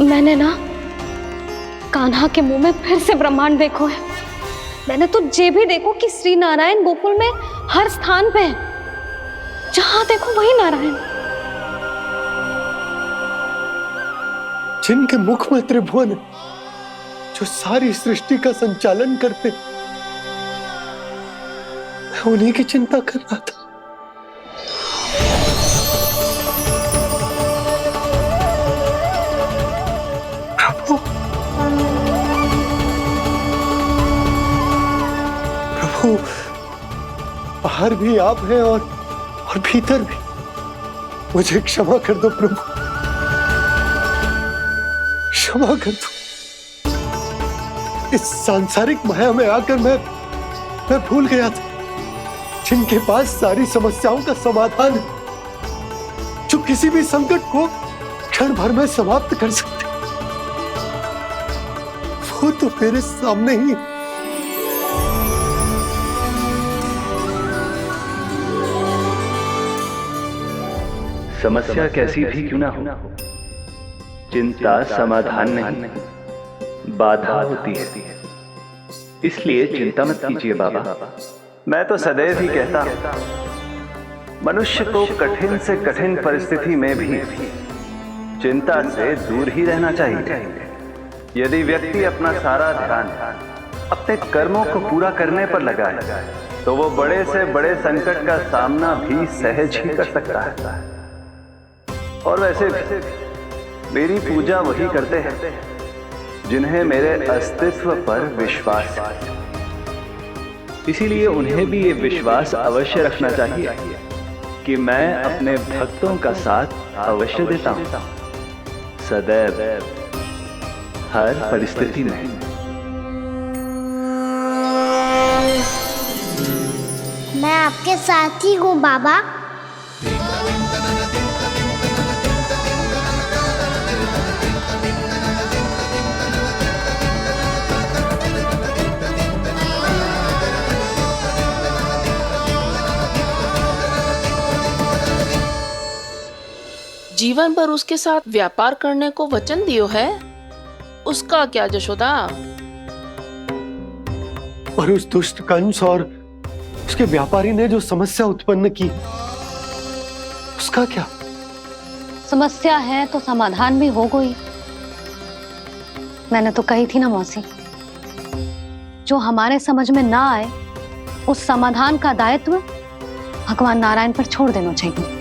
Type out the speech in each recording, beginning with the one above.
मैंने ना कान्हा के मुंह में फिर से ब्रह्मांड देखो है। मैंने तो ये भी देखो कि श्री नारायण गोकुल में हर स्थान पे है, जहां देखो वही नारायण। जिनके मुख में त्रिभुवन है, जो सारी सृष्टि का संचालन करते, मैं उन्हीं की चिंता कर रहा था। प्रभु, प्रभु, बाहर भी आप हैं और भीतर भी। मुझे क्षमा कर दो प्रभु, क्षमा कर दो। इस सांसारिक माया में आकर मैं भूल गया था जिनके पास सारी समस्याओं का समाधान है, जो किसी भी संकट को क्षण भर में समाप्त कर सकते, वो तो मेरे सामने ही। समस्या कैसी भी क्यों ना हो, चिंता समाधान नहीं, बाधा होती है। इसलिए चिंता मत कीजिए बाबा। मैं तो सदैव ही कहता हूं, मनुष्य को कठिन से कठिन परिस्थिति में भी चिंता से दूर ही रहना चाहिए। यदि व्यक्ति अपना सारा ध्यान अपने कर्मों को पूरा करने पर लगाए, तो वो बड़े से बड़े संकट का सामना भी सहज ही कर सकता है। और वैसे मेरी पूजा वही करते हैं जिन्हें मेरे अस्तित्व पर विश्वास है। इसीलिए उन्हें भी ये विश्वास अवश्य रखना चाहिए कि मैं अपने भक्तों का साथ अवश्य देता हूं, सदैव, हर परिस्थिति में। मैं आपके साथ ही हूँ बाबा। जीवन भर उसके साथ व्यापार करने को वचन दियो है, उसका क्या जशोदा? और उस दुष्ट कंस और उसके व्यापारी ने जो समस्या उत्पन्न की, उसका क्या? समस्या है तो समाधान भी हो गई। मैंने तो कही थी ना मौसी, जो हमारे समझ में ना आए उस समाधान का दायित्व भगवान नारायण पर छोड़ देना चाहिए।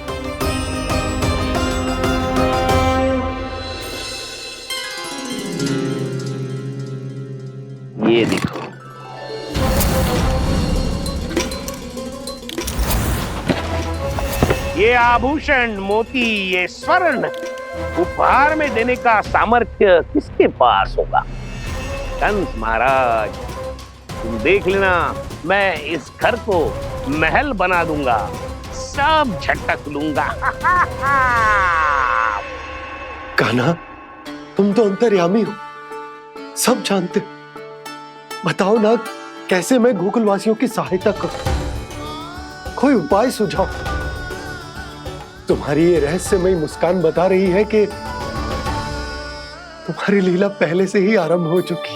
ये देखो, ये आभूषण, मोती, ये स्वर्ण उपहार में देने का सामर्थ्य किसके पास होगा? कंस महाराज, तुम देख लेना, मैं इस घर को महल बना दूंगा, सब झटक लूंगा। कान्हा, तुम तो अंतर्यामी हो, सब जानते। बताओ ना, कैसे मैं गोकुलवासियों की सहायता करूं? कोई उपाय सुझाओ। तुम्हारी ये रहस्यमयी मुस्कान बता रही है कि तुम्हारी लीला पहले से ही आरंभ हो चुकी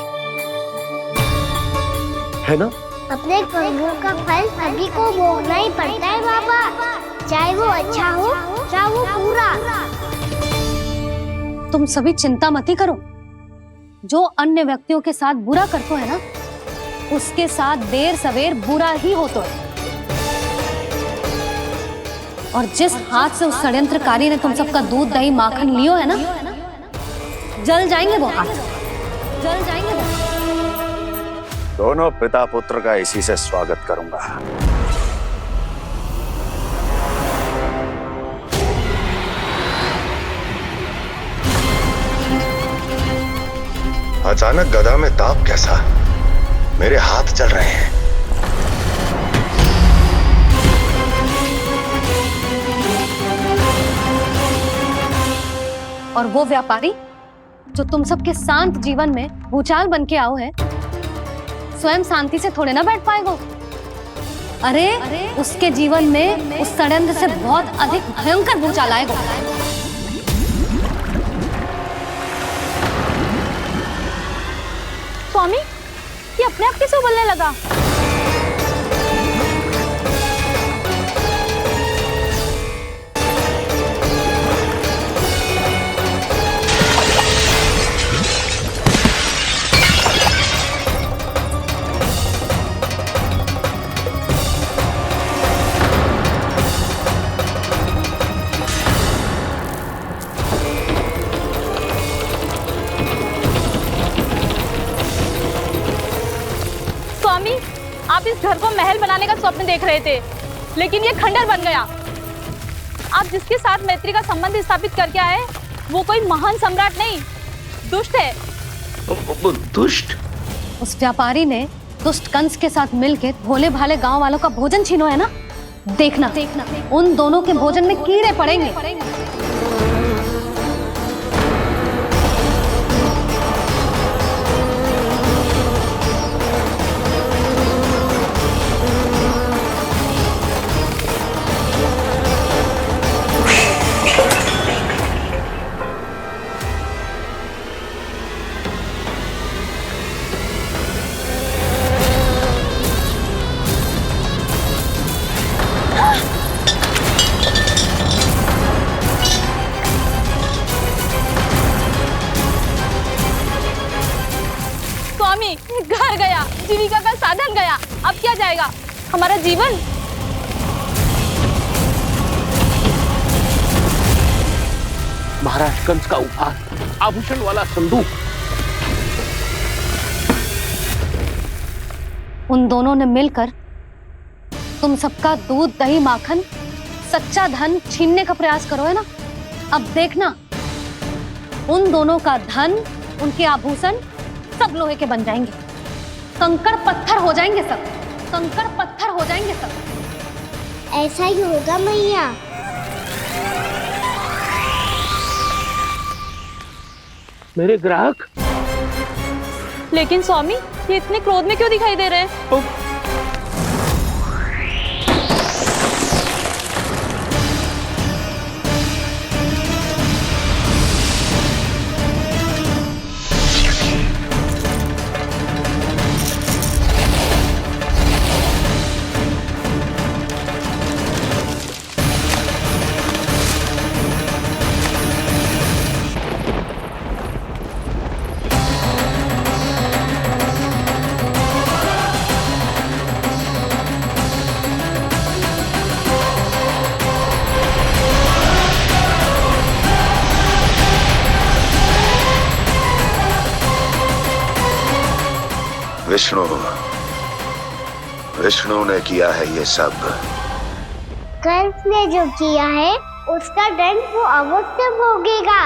है ना? अपने कर्मों का फल सभी को भोगना ही पड़ता है बाबा, चाहे वो अच्छा हो चाहे वो बुरा। तुम सभी चिंता मत ही करो। जो अन्य व्यक्तियों के साथ बुरा करते है ना, उसके साथ देर सवेर बुरा ही होता है। और जिस हाथ से उस षड्यंत्रकारी ने तुम सबका दूध दही माखन लियो है ना, जल जाएंगे वो हाथ, जल जाएंगे वो। दोनों पिता पुत्र का इसी से स्वागत करूंगा। अचानक गदा में ताप कैसा? मेरे हाथ जल रहे हैं। और वो व्यापारी जो तुम सबके शांत जीवन में भूचाल बन के आओ है, स्वयं शांति से थोड़े ना बैठ पाएगा। अरे उसके जीवन में उस षड्यंत्र से बहुत अधिक भयंकर भूचाल आएगा। अपने आप कैसे उबलने लगा? स्वामी, आप इस घर को महल बनाने का स्वप्न देख रहे थे, लेकिन ये खंडर बन गया। आप जिसके साथ मैत्री का संबंध स्थापित करके आए, वो कोई महान सम्राट नहीं, दुष्ट है। दुष्ट? उस व्यापारी ने दुष्ट कंस के साथ मिलकर भोले भाले गांव वालों का भोजन छीनो है ना। देखना उन दोनों के भोजन में कीड़े पड़ेंगे। स्वामी, घर गया, जीविका का साधन गया, अब क्या जाएगा हमारा जीवन? महाराज कंस का उपहार, आभूषण वाला संदूक। उन दोनों ने मिलकर तुम सबका दूध, दही, माखन, सच्चा धन छीनने का प्रयास करो है ना। अब देखना उन दोनों का धन, उनके आभूषण सब लोहे के बन जाएंगे, कंकड़ पत्थर हो जाएंगे सब, कंकड़ पत्थर हो जाएंगे सब। ऐसा ही होगा मैया। मेरे ग्राहक? लेकिन स्वामी, ये इतने क्रोध में क्यों दिखाई दे रहे हैं? विष्णु ने किया है ये सब। कंस ने जो किया है उसका दंड वो अवश्य भोगेगा,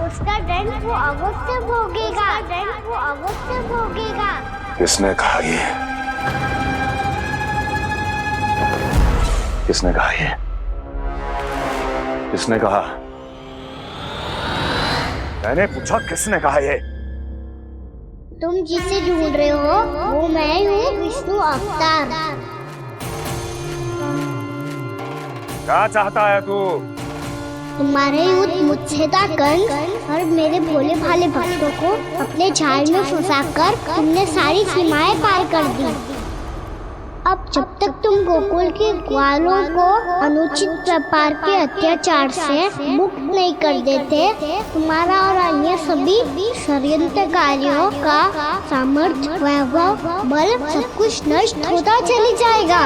उसका दंड वो अवश्य भोगेगा, दंड वो अवश्य भोगेगा। किसने कहा ये? किसने कहा ये? किसने कहा? मैंने पूछा किसने कहा ये? तुम जिसे ढूंढ रहे हो वो मैं हूँ, विष्णु अवतार। क्या चाहता है तू? तुम्हारे युद्ध मुझसे था कंस, और मेरे भोले भाले भक्तों को अपने जाल में फंसाकर तुमने सारी सीमाएं पार कर दी। अब जब तक तुम गोकुल के ग्वालों को अनुचित प्रकार के अत्याचार से मुक्त नहीं कर देते, तुम्हारा और अन्य सभी षड्यंत्रकारियों का सामर्थ्य, वैभव, बल सब कुछ नष्ट होता चली जाएगा,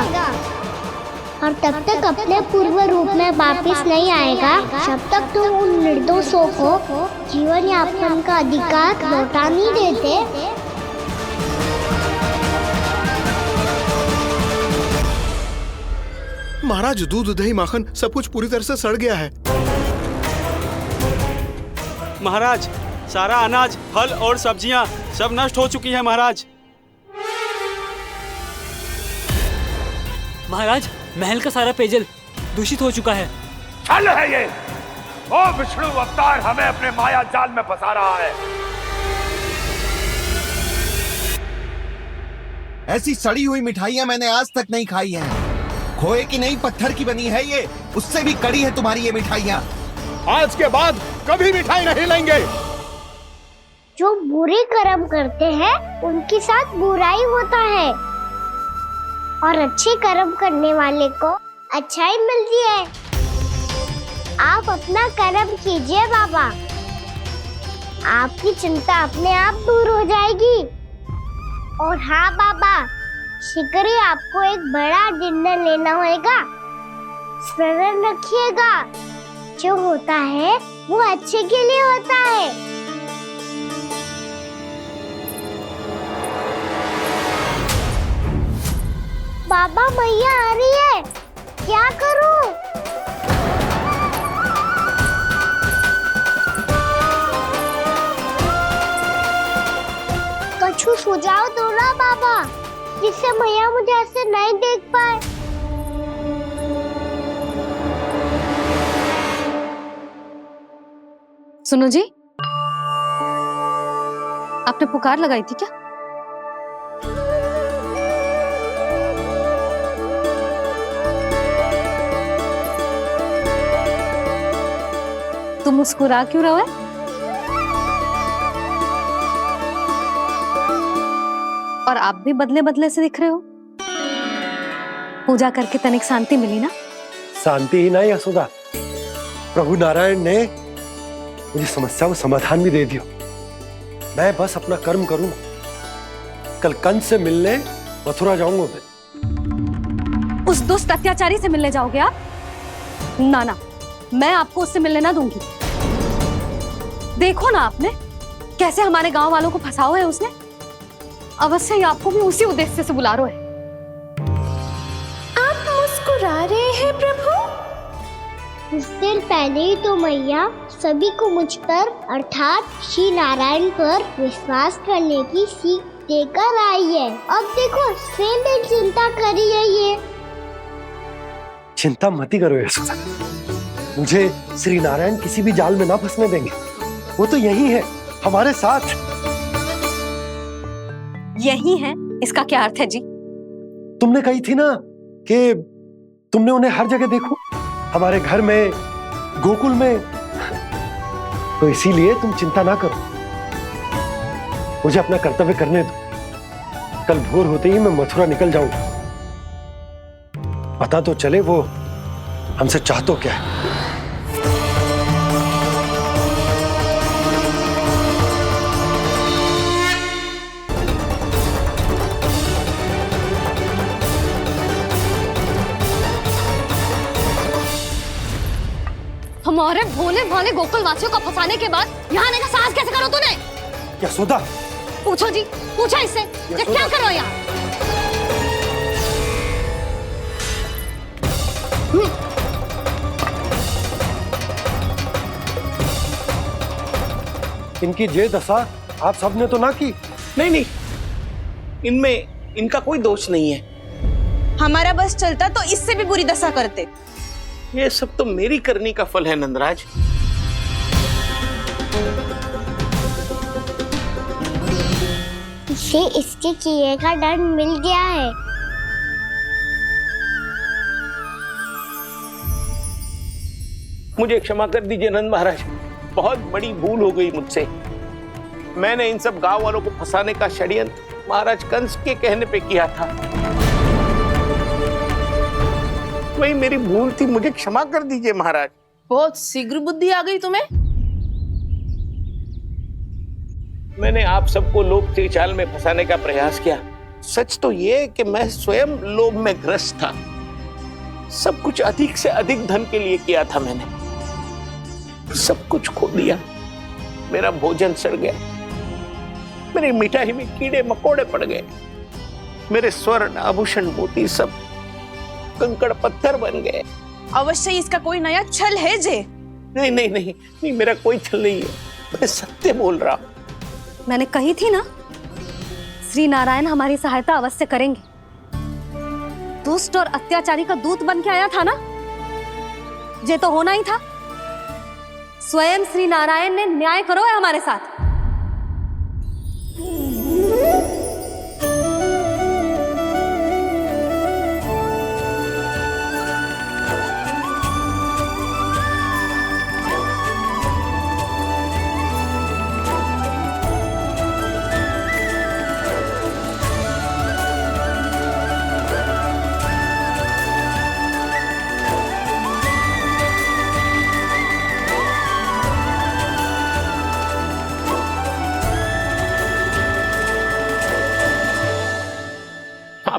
और तब तक अपने पूर्व रूप में वापस नहीं आएगा जब तक तुम उन निर्दोषों को जीवन यापन का अधिकार लौटा नहीं देते। महाराज, दूध, दही, माखन सब कुछ पूरी तरह से सड़ गया है। महाराज, सारा अनाज, फल और सब्जियां सब नष्ट हो चुकी है महाराज। महाराज, महल का सारा पेयजल दूषित हो चुका है। छल है ये। ओ विष्णु अवतार हमें अपने माया जाल में फंसा रहा है। ऐसी सड़ी हुई मिठाइयां मैंने आज तक नहीं खाई हैं। खोए की नहीं, पत्थर की बनी है ये, उससे भी कड़ी है तुम्हारी ये मिठाइयां। आज के बाद कभी मिठाई नहीं लेंगे। जो बुरे कर्म करते हैं उनके साथ बुराई होता है और अच्छे कर्म करने वाले को अच्छाई मिलती है। आप अपना कर्म कीजिए बाबा, आपकी चिंता अपने आप दूर हो जाएगी। और हाँ बाबा, शीघ्र ही आपको एक बड़ा डिनर लेना होगा। स्मरण रखिएगा, जो होता है वो अच्छे के लिए होता है। बाबा मैया आ रही है, क्या करूं? कछु सुझाव दो ना बाबा, जिससे मैया मुझे ऐसे नहीं देख पाए। सुनो जी, आपने पुकार लगाई थी क्या? तुम मुस्कुरा क्यों रहे हो? और आप भी बदले बदले से दिख रहे हो। पूजा करके तनिक शांति मिली ना? शांति ही नहीं यशोदा, प्रभु नारायण ने मुझे समस्या को समाधान भी दे दिया। मैं बस अपना कर्म करूं। कल कंस से मिलने मथुरा जाऊंगा मैं। उस दुष्ट अत्याचारी से मिलने जाओगे आप? ना ना, मैं आपको उससे मिलने ना दूंगी। देखो ना आपने कैसे हमारे गांव वालों को फंसाओ है उसने। अवश्य ही आपको भी उसी उद्देश्य से बुला रहा है। आप मुस्कुरा रहे हैं प्रभु? कुछ देर पहले ही तो मैया सभी को मुझ पर अर्थात श्री नारायण पर विश्वास करने की सीख देकर आई है। अब देखो स्वयं भी चिंता करी है ये। चिंता मत करो यशोदा, मुझे श्री नारायण किसी भी जाल में ना फंसने देंगे। वो तो यही है हमारे साथ। यही है, इसका क्या अर्थ है जी? तुमने कही थी ना कि तुमने उन्हें हर जगह देखो, हमारे घर में, गोकुल में। तो इसीलिए तुम चिंता ना करो, मुझे अपना कर्तव्य करने दो। कल भोर होते ही मैं मथुरा निकल जाऊंगा। पता तो चले वो हमसे चाहतो क्या है। हमारे भोले भाले गोकुल वासियों को फंसाने के बाद यहाँ आने का साहस कैसे करो तूने? यशोदा, पूछो जी, पूछो इससे, ये क्या करो यहाँ? इनकी ये दशा आप सबने तो ना की। नहीं नहीं, इनमें इनका कोई दोष नहीं है। हमारा बस चलता तो इससे भी बुरी दशा करते। ये सब तो मेरी करनी का फल है नंदराज। इसे इसके किए का दंड मिल गया है। मुझे क्षमा कर दीजिए नंद महाराज, बहुत बड़ी भूल हो गई मुझसे। मैंने इन सब गांव वालों को फंसाने का षड्यंत्र महाराज कंस के कहने पे किया था। वही मेरी भूल थी, मुझे क्षमा कर दीजिए महाराज। बहुत शीघ्र बुद्धि आ गई तुम्हें। मैंने आप सबको लोभ के चाल में फंसाने का प्रयास किया। सच तो ये कि मैं स्वयं लोभ में ग्रस्त था। सब कुछ अधिक से अधिक धन के लिए किया था मैंने। सब कुछ खो दिया। मेरा भोजन सड़ गया, मेरी मिठाई में कीड़े मकोड़े पड़ गए, मेरे स्वर्ण आभूषण मोती सब कंकड़ पत्थर बन गए। अवश्य इसका कोई नया छल है जे। नहीं नहीं नहीं नहीं, मेरा कोई छल नहीं है, मैं सत्य बोल रहा हूं। मैंने कही थी ना, श्री नारायण हमारी सहायता अवश्य करेंगे। दुष्ट और अत्याचारी का दूत बन के आया था ना, ये तो होना ही था। स्वयं श्री नारायण ने न्याय करो है हमारे साथ।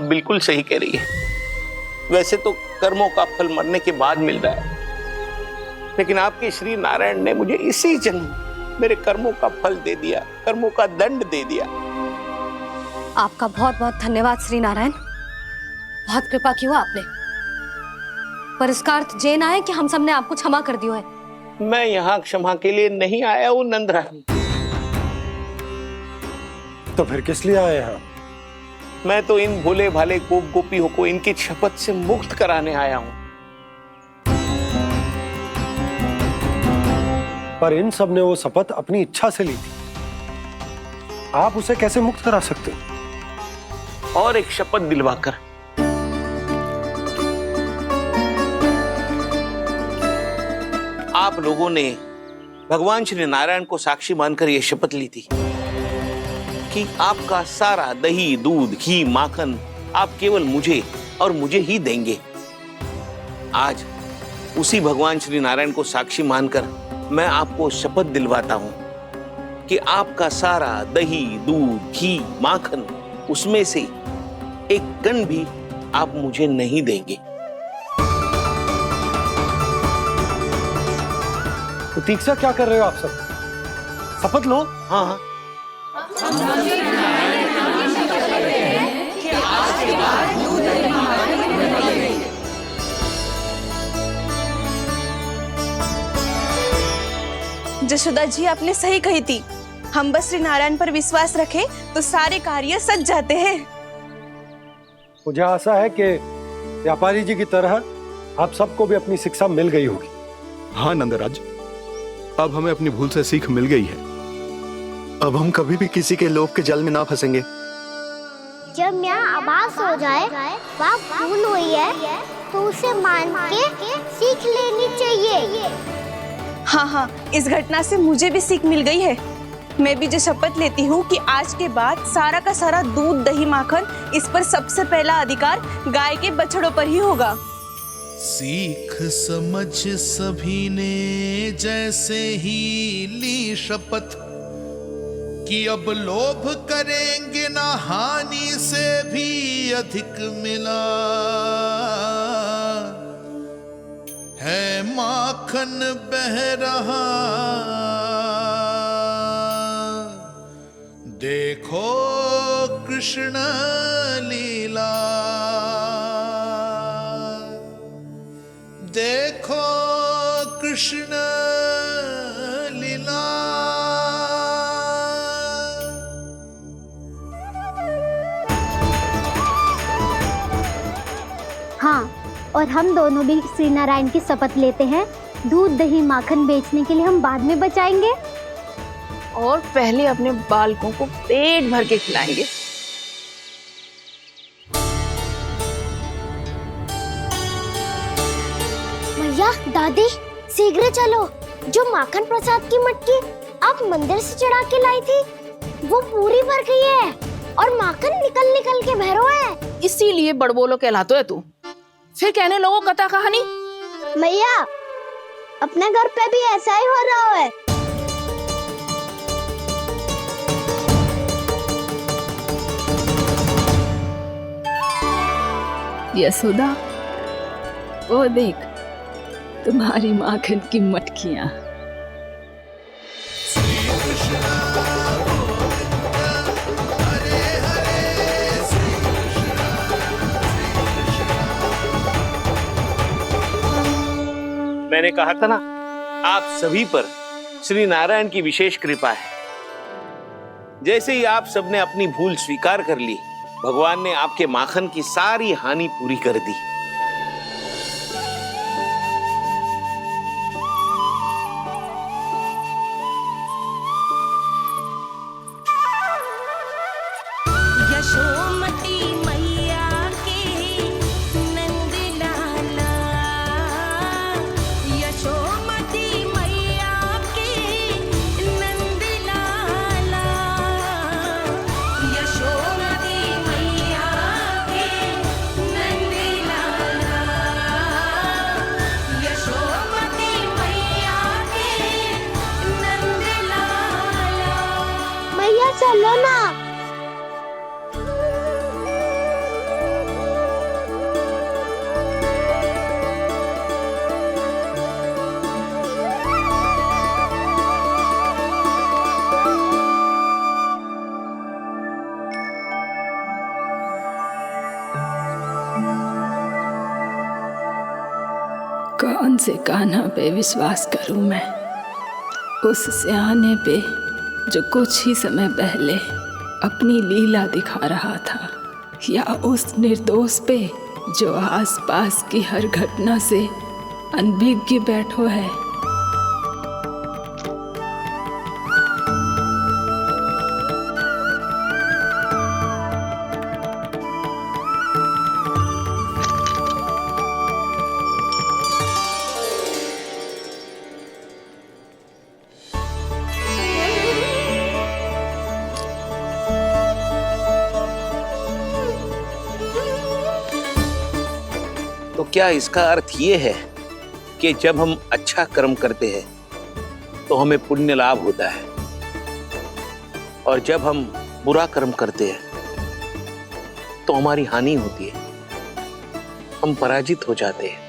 बिल्कुल सही कह रही है। वैसे तो कर्मों का फल मरने के बाद मिल रहा है, लेकिन आपके श्री नारायण ने मुझे इसी जन्म मेरे कर्मों का फल दे दिया, कर्मों का दंड दे दिया। आपका बहुत बहुत धन्यवाद श्री नारायण, बहुत कृपा की हो आपने। पर इसका अर्थ ये ना है कि हम सबने आपको क्षमा कर दियो है। मैं यहाँ क्षमा के लिए नहीं आया हूँ नंदरानी। तो फिर किस लिए आए हैं? मैं तो इन भोले भाले गोप गोपियों को इनकी शपथ से मुक्त कराने आया हूँ। पर इन सब ने वो शपथ अपनी इच्छा से ली थी, आप उसे कैसे मुक्त करा सकते हो? और एक शपथ दिलवाकर। आप लोगों ने भगवान श्री नारायण को साक्षी मानकर यह शपथ ली थी कि आपका सारा दही, दूध, घी, माखन आप केवल मुझे और मुझे ही देंगे। आज उसी भगवान श्री नारायण को साक्षी मानकर मैं आपको शपथ दिलवाता हूं कि आपका सारा दही, दूध, घी, माखन उसमें से एक कण भी आप मुझे नहीं देंगे। प्रतीक्षा क्या कर रहे हो आप सब? शपथ लो। हाँ हाँ। जशोदा जी, आपने सही कही थी। हम बस श्री नारायण पर विश्वास रखें तो सारे कार्य सज जाते हैं। मुझे आशा है कि व्यापारी जी की तरह आप सबको भी अपनी शिक्षा मिल गई होगी। हाँ नंदराज, अब हमें अपनी भूल से सीख मिल गई है। अब हम कभी भी किसी के लोभ के जाल में ना फंसेंगे। जब यहाँ आवाज हो जाए वहाँ भूल हुई है तो उसे मान के सीख लेनी चाहिए। हाँ हाँ, इस घटना से मुझे भी सीख मिल गई है। मैं भी जो शपथ लेती हूँ कि आज के बाद सारा का सारा दूध, दही, माखन इस पर सबसे पहला अधिकार गाय के बछड़ों पर ही होगा। सीख समझ सभी ने जैसे ही ली शपथ कि अब लोभ करेंगे ना हानि से भी अधिक मिला है, माखन बह रहा देखो कृष्ण लीला, देखो कृष्ण लीला। हाँ, और हम दोनों भी श्री नारायण की शपथ लेते हैं, दूध, दही, माखन बेचने के लिए हम बाद में बचाएंगे और पहले अपने बालकों को पेट भर के खिलाएंगे। मैया, दादी, शीघ्र चलो। जो माखन प्रसाद की मटकी आप मंदिर से चढ़ा के लाई थी वो पूरी भर गई है और माखन निकल निकल के भरो है। इसीलिए बड़बोलो कहलाते है तू। फिर कहने लोगों कथा कहानी। मैया, अपने घर पे भी ऐसा ही हो रहा है। यशोदा, वो देख तुम्हारी माखन की मटकियां। मैंने कहा था ना, आप सभी पर श्री नारायण की विशेष कृपा है। जैसे ही आप सबने अपनी भूल स्वीकार कर ली, भगवान ने आपके माखन की सारी हानि पूरी कर दी। यशोमती मैया के नंद लाला, यशोमती मैया के नंद लाला, यशोमती मैया के नंद लाला, यशोमती मैया के नंद लाला। मैया चलो ना। से कान्हा पे विश्वास करूं मैं? उस सियाने पे जो कुछ ही समय पहले अपनी लीला दिखा रहा था, या उस निर्दोष पे जो आसपास की हर घटना से अनभिज्ञ बैठो है? तो क्या इसका अर्थ ये है कि जब हम अच्छा कर्म करते हैं तो हमें पुण्य लाभ होता है, और जब हम बुरा कर्म करते हैं तो हमारी हानि होती है, हम पराजित हो जाते हैं?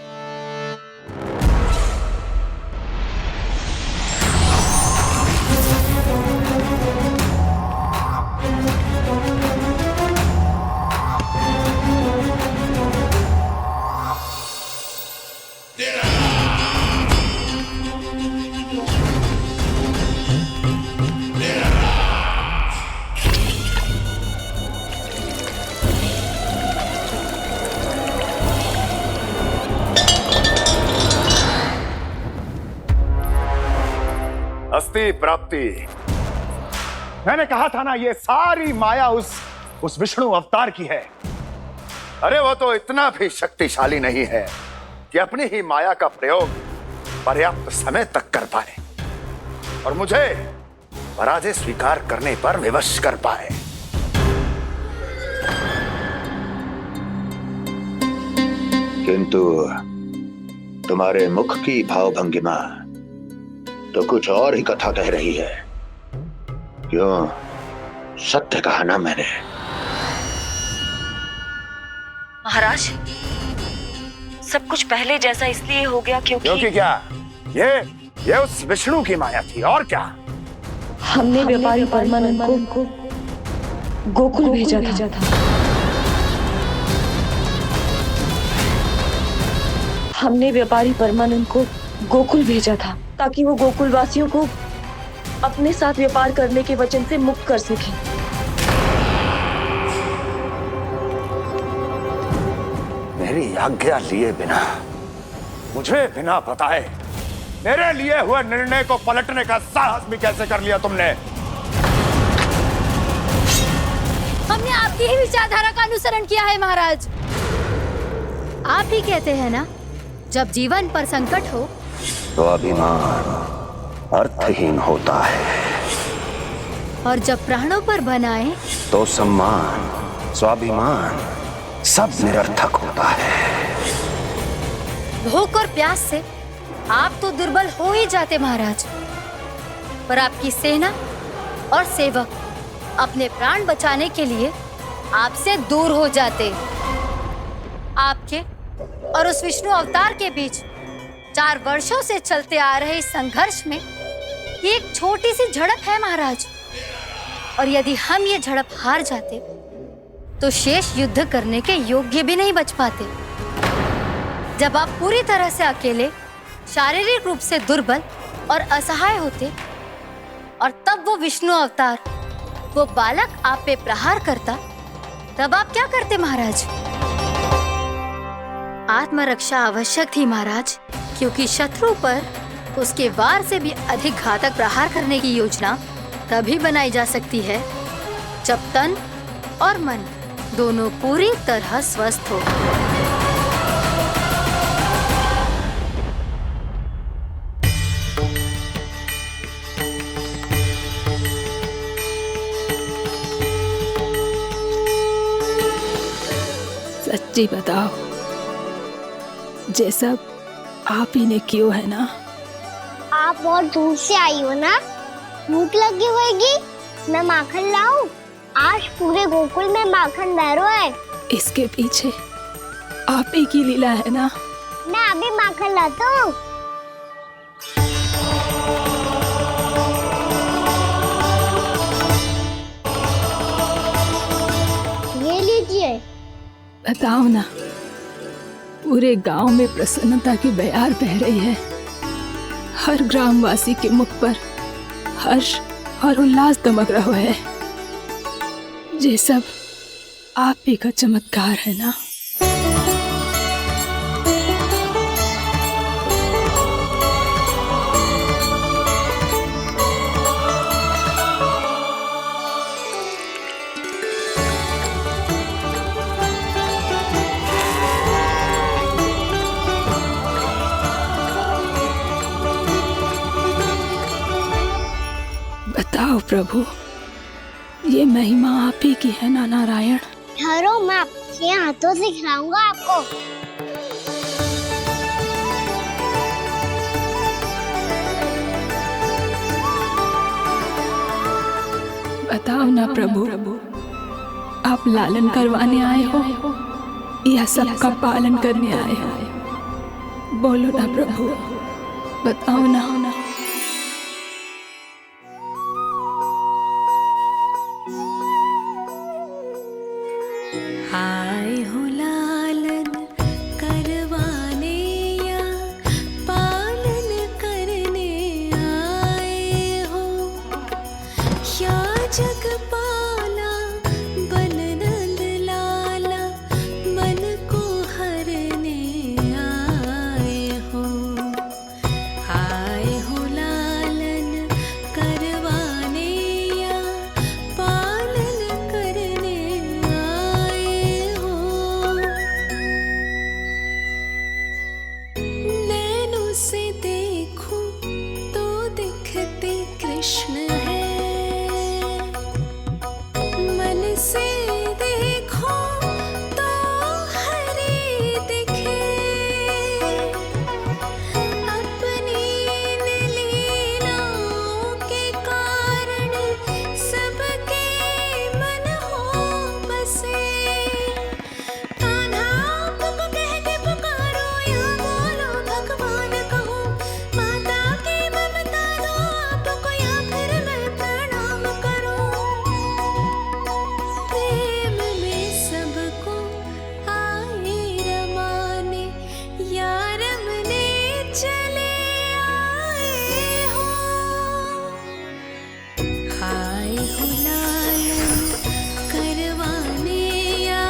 अस्ति प्राप्ति। मैंने कहा था ना, ये सारी माया उस विष्णु अवतार की है। अरे वो तो इतना भी शक्तिशाली नहीं है कि अपनी ही माया का प्रयोग पर्याप्त समय तक कर पाए और मुझे पराजय स्वीकार करने पर विवश कर पाए। किंतु तुम्हारे मुख की भावभंगिमा तो कुछ और ही कथा कह रही है। क्यों? सत्य कहा ना मैंने। महाराज, सब कुछ पहले जैसा इसलिए हो गया क्योंकि क्या? ये उस विष्णु की माया थी, और क्या? हमने व्यापारी परमानंद को गोकुल भेजा था। हमने व्यापारी परमानंद को गोकुल भेजा था ताकि वो गोकुल वासियों को अपने साथ व्यापार करने के वचन से मुक्त कर सके। मेरी आज्ञा लिए बिना, मुझे बिना बताए मेरे लिए हुए निर्णय को पलटने का साहस भी कैसे कर लिया तुमने? हमने आपकी ही विचारधारा का अनुसरण किया है महाराज। आप ही कहते हैं ना, जब जीवन पर संकट हो तो अभिमान अर्थहीन होता है, और जब प्राणों पर बनाए तो सम्मान स्वाभिमान सब निरर्थक होता है। भूख और प्यास से आप तो दुर्बल हो ही जाते महाराज, पर आपकी सेना और सेवक अपने प्राण बचाने के लिए आपसे दूर हो जाते। आपके और उस विष्णु अवतार के बीच 4 वर्षों से चलते आ रहे इस संघर्ष में ये एक छोटी सी झड़प है महाराज, और यदि हम ये झड़प हार जाते तो शेष युद्ध करने के योग्य भी नहीं बच पाते। जब आप पूरी तरह से अकेले, शारीरिक रूप से दुर्बल और असहाय होते, और तब वो विष्णु अवतार, वो बालक आप पे प्रहार करता, तब आप क्या करते महाराज? आत्मरक्षा आवश्यक थी महाराज, क्योंकि शत्रु पर उसके वार से भी अधिक घातक प्रहार करने की योजना तभी बनाई जा सकती है जब तन और मन दोनों पूरी तरह स्वस्थ हो। सच्ची बताओ, ये सब आप ही ने क्यों है ना? आप और दूर से आई हो ना, भूख लगी होगी। मैं माखन लाऊं? आज पूरे गोकुल में माखन बह रहा है। इसके पीछे आप ही की लीला है ना? मैं अभी माखन लाता हूँ। ये लीजिए। बताओ ना, पूरे गांव में प्रसन्नता की बयार बह रही है। हर ग्रामवासी के मुख पर हर्ष और उल्लास दमक रहा है। ये सब आप ही का चमत्कार है ना। बताओ प्रभु, ये महिमा आप ही की है ना नारायण? ठहरो, मैं आपके हाथों से खिलाऊंगा आपको। बताओ ना प्रभु, आप लालन करवाने आए हो या सबका पालन करने आए हो? बोलो ना प्रभु, बताओ ना। आए हो लालन करवाने या पालन करने आए हो, या जगपाला बन नंद लाला मन को हरने आए हो। आए हो लालन करवाने या पालन करने आए हो। नैनों से देखूं तो दिखते कृष्ण है, मन से देखो तो हरे दिखे। अपनी लीलाओं के कारण सबके मन हो बसे। कान्हा आपको कह के पुकारो या बोलो भगवान कहो, माता की ममता दो आपको या फिर मैं प्रणाम करूं। प्रेम में सबको आए रमाने, या रमने चले आए हो। आए हो लालन करवाने या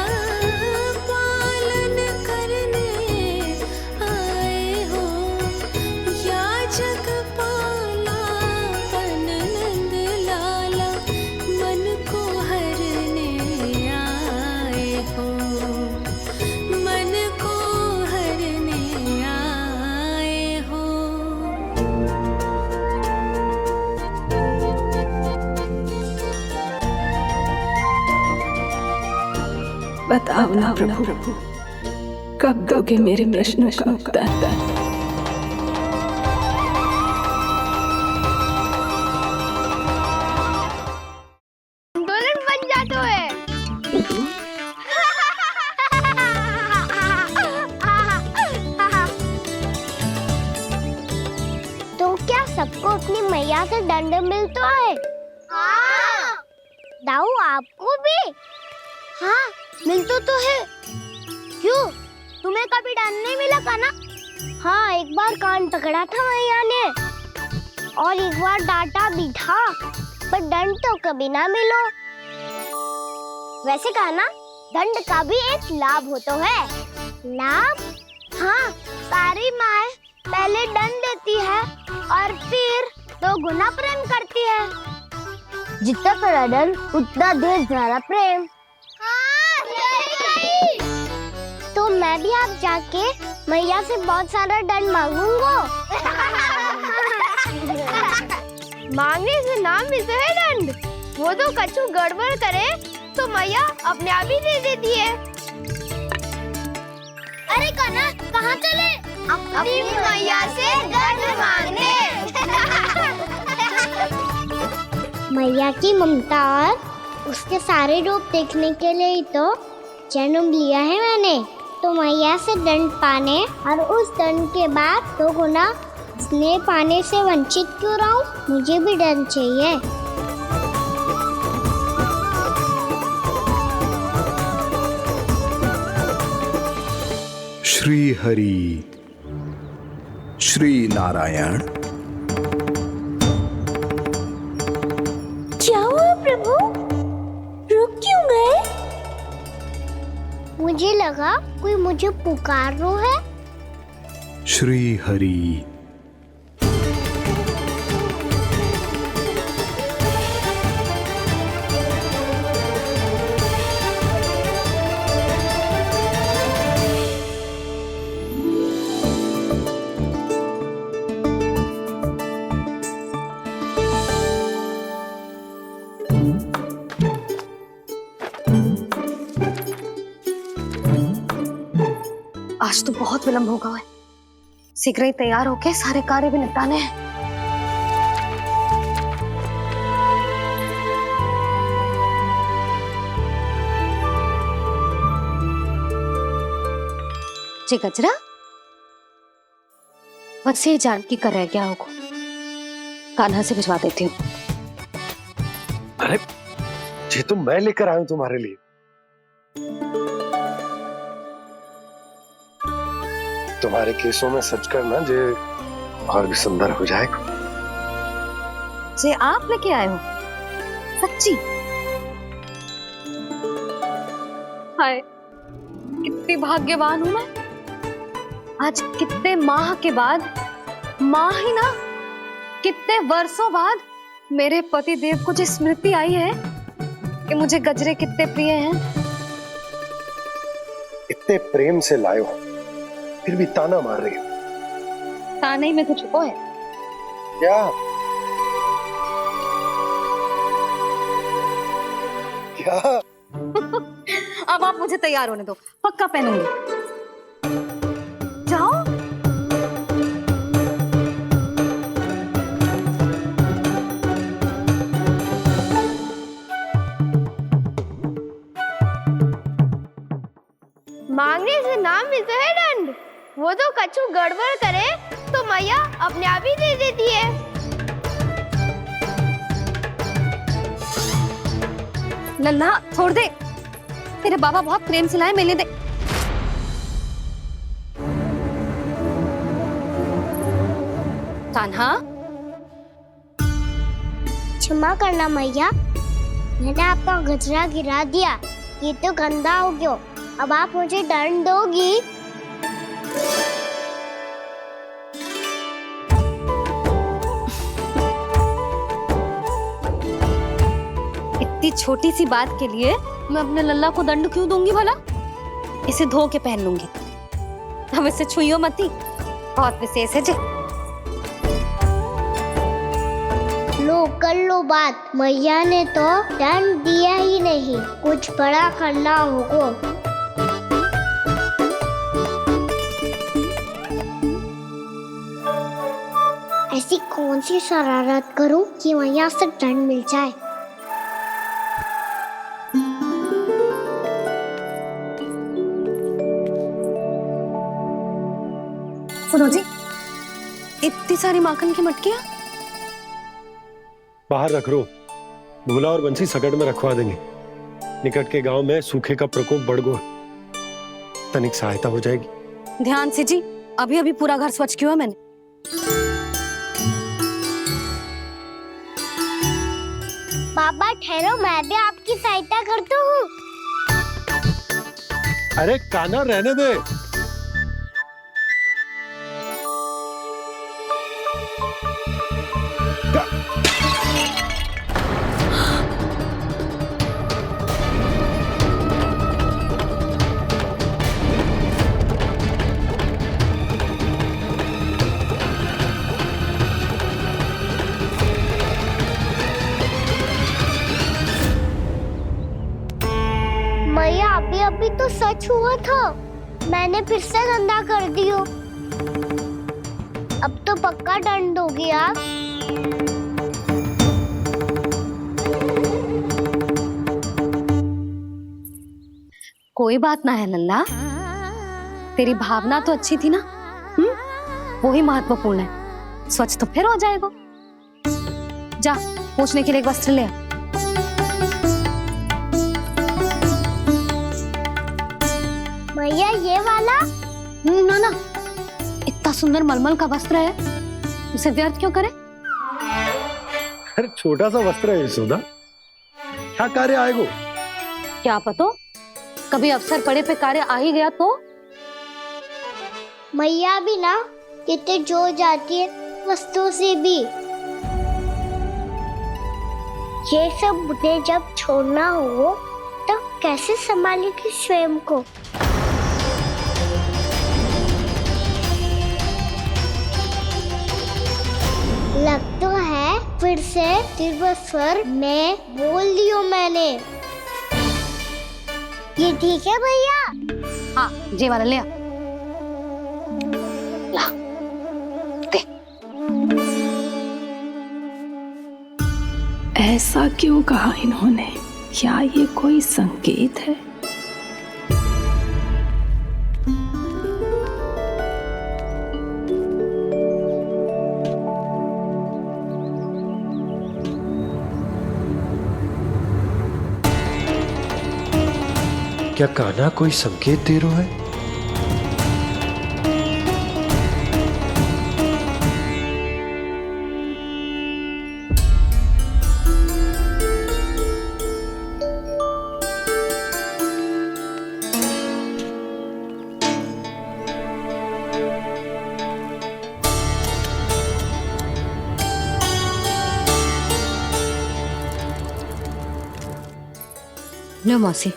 पालन करने आए हो, या जगपाला बन नंद लाला मन को हरने आए हो। मन को हरने आए हो। बताओ ना प्रभु, कब दोगे मेरे प्रश्नों का उत्तर? आंदोलन बन जातो है। तो क्या सबको अपनी मैया से दंड मिलता है? हाँ। दाऊ आपको भी? हाँ, मिलता तो है। क्यों, तुम्हें कभी दंड नहीं मिला का ना? हाँ, एक बार कान पकड़ा था मैया ने और एक बार डांटा भी था, पर दंड तो कभी ना मिलो। वैसे कहा ना, दंड का भी एक लाभ होता है। लाभ? हाँ, सारी माँ पहले दंड देती है और फिर 2 गुना प्रेम करती है। जितना बड़ा दंड उतना ढेर सारा प्रेम। हाँ, सही। तो मैं भी आप जाके मैया से बहुत सारा दंड मांगूंगा। मांगने से ना मिलता है दंड, वो तो कछु गड़बड़ करे तो मैया अपने आप ही दे देती है। अरे कान्हा, कहाँ चले? अपनी मैया से दंड मांगने। मैया की ममता और उसके सारे रूप देखने के लिए ही तो जन्म लिया है मैंने। तो मैया से दंड पाने और उस दंड के बाद 2 गुना स्नेह पाने से वंचित क्यों रहूं? मुझे भी दंड चाहिए। श्री हरि श्री नारायण। क्या हुआ प्रभु, रुक क्यों गए? मुझे लगा कोई मुझे पुकार रहा है। श्री हरि। आज तो बहुत विलंब होगा है, शीघ्र ही तैयार होके सारे कार्य भी निपटाने हैं। जी गजरा, बस ये जानकी कर रह गया होगा, कान्हा से भिजवा देती हूँ। अरे ये तो मैं लेकर आया हूं तुम्हारे लिए। तुम्हारे केसों में सच करना जे और भी सुंदर हो जाएगा। जे आप लेके आए हो सच्ची? हाय, कितनी भाग्यवान हूं मैं। आज कितने माह के बाद, माह ही ना कितने वर्षों बाद मेरे पति देव को जो स्मृति आई है कि मुझे गजरे कितने प्रिय हैं। इतने प्रेम से लाए हो, फिर भी ताना मार रही हो। ताने में कुछ छुपो है क्या? क्या? अब आप मुझे तैयार होने दो, पक्का पहनूंगी। जाओ। मांगने से नाम मिलता है दंड। वो तो कछु गड़बड़ करे तो मैया अपने आप ही दे देती है। लल्ला छोड़ दे, तेरे बाबा बहुत प्रेम से लाए, मिलने दे। कान्हा, क्षमा करना मैया, मैंने आपका गजरा गिरा दिया, ये तो गंदा हो गया। अब आप मुझे दंड दोगी? इतनी छोटी सी बात के लिए मैं अपने लल्ला को दंड क्यों दूंगी भला? इसे धो के पहन लूंगी। अब इसे छुइयो मती, बहुत विशेष है जी। लो कर लो बात, मैया ने तो दंड दिया ही नहीं, कुछ बड़ा करना होगा। ऐसी कौन सी शरारत करूं कि मैया से दंड मिल जाए? सुनो जी, इतनी सारी माखन की मटकियां बाहर रख रो, भूला और बंसी सकट में रखवा देंगे। निकट के गांव में सूखे का प्रकोप बढ़ गया, तनिक सहायता हो जाएगी। ध्यान से जी, अभी अभी पूरा घर स्वच्छ किया मैंने। पापा ठहरो, मैं भी आपकी सहायता करता हूँ। अरे कान्हा रहने दे। मैया अभी अभी तो सच हुआ था, मैंने फिर से गंदा कर दियो। अब तो पक्का दंड दोगी आप। कोई बात ना है लल्ला, तेरी भावना तो अच्छी थी ना, वो ही महत्वपूर्ण है। स्वच्छ तो फिर हो जाएगा। जा, पोंछने के लिए एक वस्त्र ले आ। भैया ये वाला? इतना सुंदर मलमल का वस्त्र है, उसे व्यर्थ क्यों करे? अरे छोटा सा वस्त्र है यशोदा, क्या कार्य आएगो? क्या पता, कभी अवसर पड़े पे कार्य आ ही गया तो? मैया भी ना कितने जोर जाती है वस्तुओं से भी। ये सब मुझे जब छोड़ना हो तो कैसे संभालेगी स्वयं को? लग तो है फिर से तिरुस्वर में बोल दियो मैंने। ये ठीक है भैया? हाँ, जे वाला ले आ। ला, दे। ऐसा क्यों कहा इन्होंने? क्या ये कोई संकेत है? क्या कान्हा कोई संकेत दे रहा है? लो मौसी।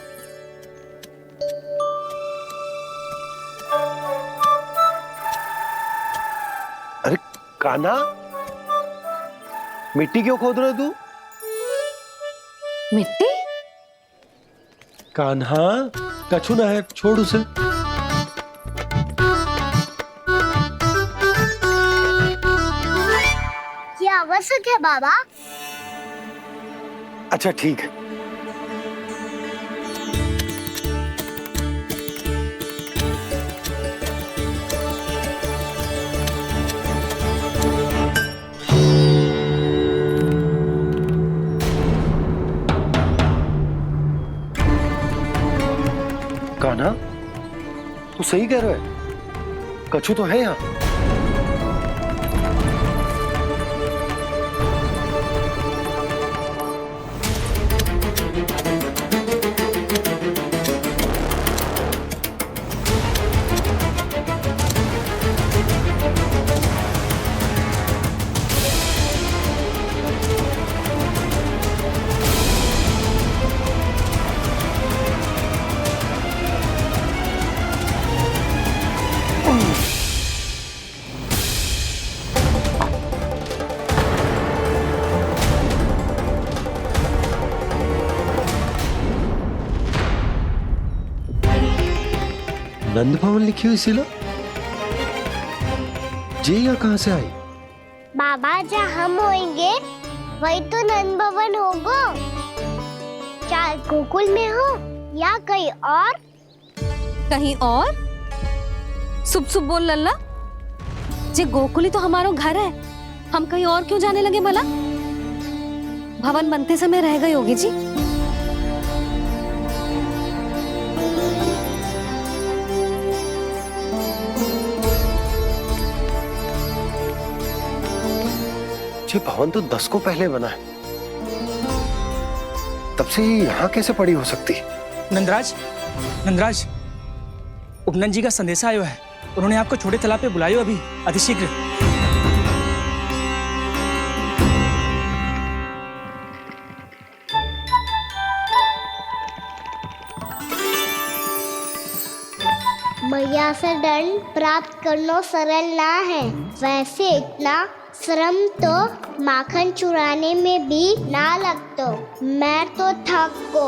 अरे कान्हा, मिट्टी क्यों खोद रहे तू? मिट्टी? कान्हा, कछु ना है, छोड़ उसे। ये आवश्यक है बाबा। अच्छा ठीक है। कान्हा, तू सही कह रहा है, कछु तो है यहाँ। नंद भवन लिखी हुई सिला जी, या कहां से आई? बाबा जहाँ हम होंगे वही तो नंद भवन होगा। चाहे गोकुल में हो या कहीं और। कहीं और? सुब सुब बोल लल्ला। जे गोकुली तो हमारा घर है, हम कहीं और क्यों जाने लगे भला? भवन बनते समय रह गई होगी जी। ये भवन तो 10 को पहले बना है, तब से ये यहाँ कैसे पड़ी हो सकती? नंदराज, नंदराज, उपनंद जी का संदेशा आयो है। उन्होंने आपको छोटे तालाब पे बुलायो अभी, अतिशीघ्र। मैया से दंड प्राप्त करना सरल ना है। वैसे इतना श्रम तो माखन चुराने में भी ना लगतो। मैं तो थक को।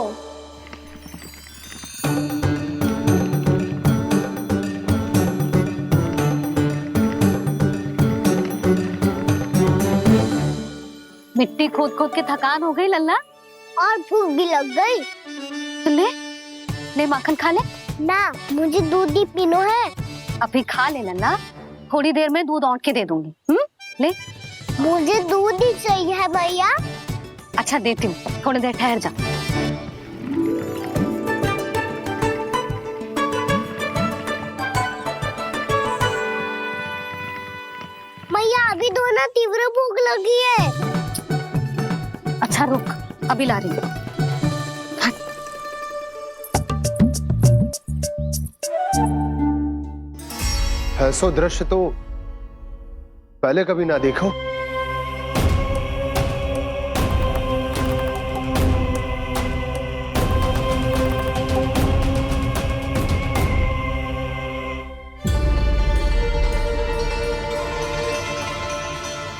मिट्टी खोद खोद के थकान हो गई लल्ला, और भूख भी लग गई। तो ले माखन खा ले। ना, मुझे दूध ही पीनो है। अभी खा ले लल्ला, थोड़ी देर में दूध औंट के दे दूंगी। ले। मुझे दूध ही चाहिए है भैया। अच्छा देती हूँ, थोड़ी देर ठहर जा। उग्र भूख लगी है। अच्छा रुक, अभी ला रही हूँ। ऐसा दृश्य तो पहले कभी ना देखो।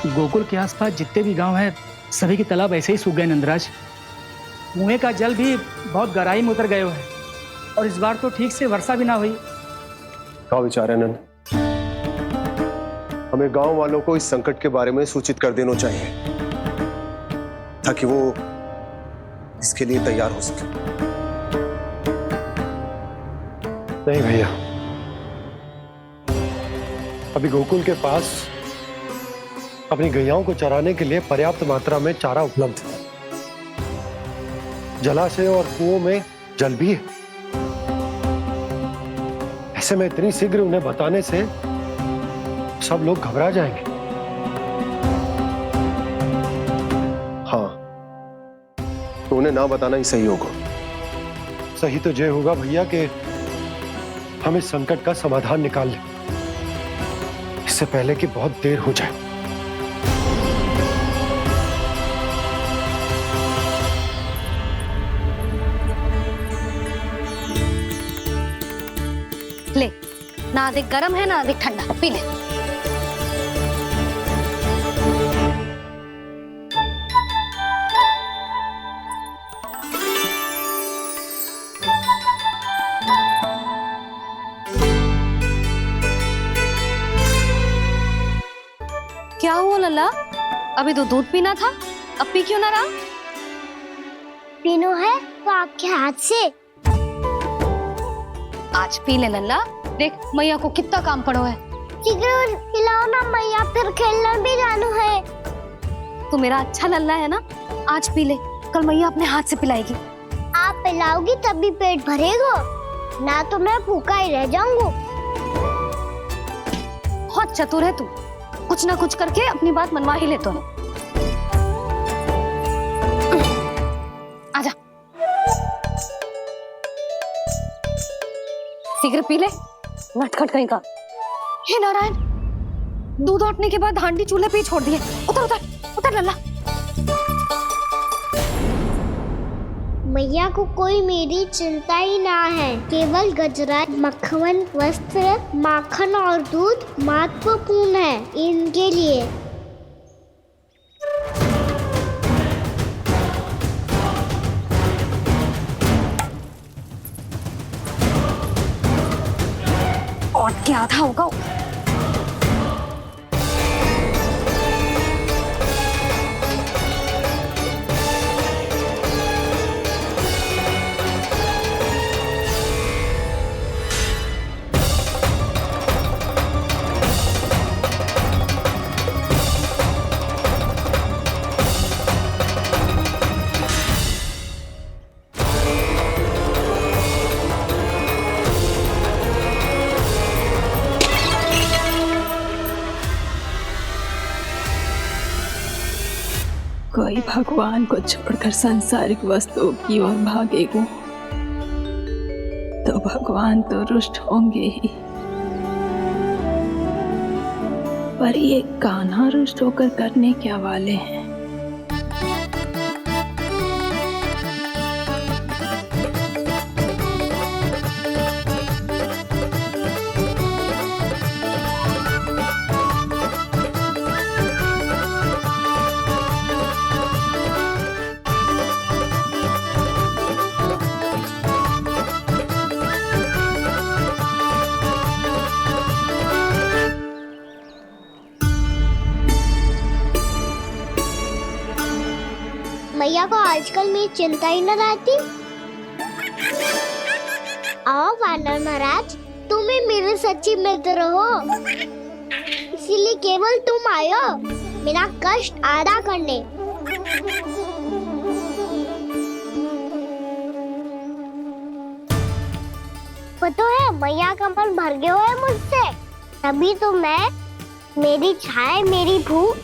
गोकुल के आसपास जितने भी गांव हैं सभी के तालाब ऐसे ही सूख गए नंदराज। कुएं का जल भी बहुत गहराई में उतर गए हैं और इस बार तो ठीक से वर्षा भी ना हुई। क्या विचार है नंद? हमें गांव वालों को इस संकट के बारे में सूचित कर देना चाहिए ताकि वो इसके लिए तैयार हो सके। नहीं भैया, अभी गोकुल के पास अपनी गैयाओं को चराने के लिए पर्याप्त मात्रा में चारा उपलब्ध है। जलाशय और कुओं में जल भी है। ऐसे में इतनी शीघ्र उन्हें बताने से सब लोग घबरा जाएंगे। हाँ, तो उन्हें ना बताना ही सही होगा। सही तो ये होगा भैया कि हम इस संकट का समाधान निकाल लें, इससे पहले कि बहुत देर हो जाए। ले, ना अधिक गर्म है ना अधिक ठंडा, पी ले। क्या हुआ लल्ला? अभी तो दूध पीना था, अब पी क्यों ना रहा? पीनो है तो आपके हाथ से। आज पी ले लल्ला, देख मैया को कितना काम पड़ो है। शीघ्र खिलाओ ना मैया, फिर खेलने भी जाना है। तू मेरा अच्छा लल्ला है ना, आज पी ले, कल मैया अपने हाथ से पिलाएगी। आप पिलाओगी तभी पेट भरेगा, ना तो मैं भूखा ही रह जाऊंगा। बहुत चतुर है तू, कुछ ना कुछ करके अपनी बात मनवा ही लेता है। आजा, शीघ्र पी ले, नटखट कहीं का। हे नारायण, दूध औटने के बाद हांडी चूल्हे पे ही छोड़ दिए। उतर उतर उतर लल्ला। मैया को कोई मेरी चिंता ही ना है। केवल गजरा, मक्खन, वस्त्र, माखन और दूध महत्वपूर्ण है इनके लिए। और क्या था होगा? कोई भगवान को छोड़कर सांसारिक वस्तुओं की ओर भागेगा तो भगवान तो रुष्ट होंगे ही, पर ये कान्हा रुष्ट होकर करने क्या वाले हैं? मैया को आजकल मेरी चिंता ही न रहती। आओ वानर महाराज, तुम ही मेरे सच्ची मित्र हो, इसीलिए केवल तुम आयो मेरा कष्ट आधा करने। पता है मैया का मन भर गया है मुझसे, तभी तो मैं, मेरी छाया, मेरी भूख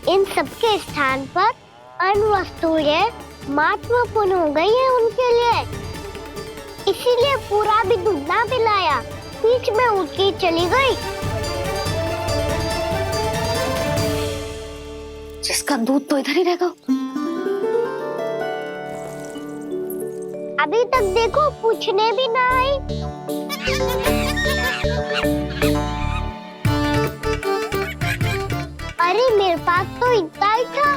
इन सबके स्थान पर अन्य वस्तुएं महत्वपूर्ण हो गई है उनके लिए, इसीलिए पूरा भी दूध ना पिलाया, बीच में उठ के चली गई। जिसका दूध तो इधर ही रहेगा। अभी तक देखो पूछने भी ना आई। अरे मेरे पास तो इतना ही था।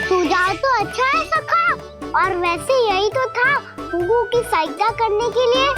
सुझाव तो अच्छा है सखा, और वैसे यही तो था गुगू की सहायता करने के लिए।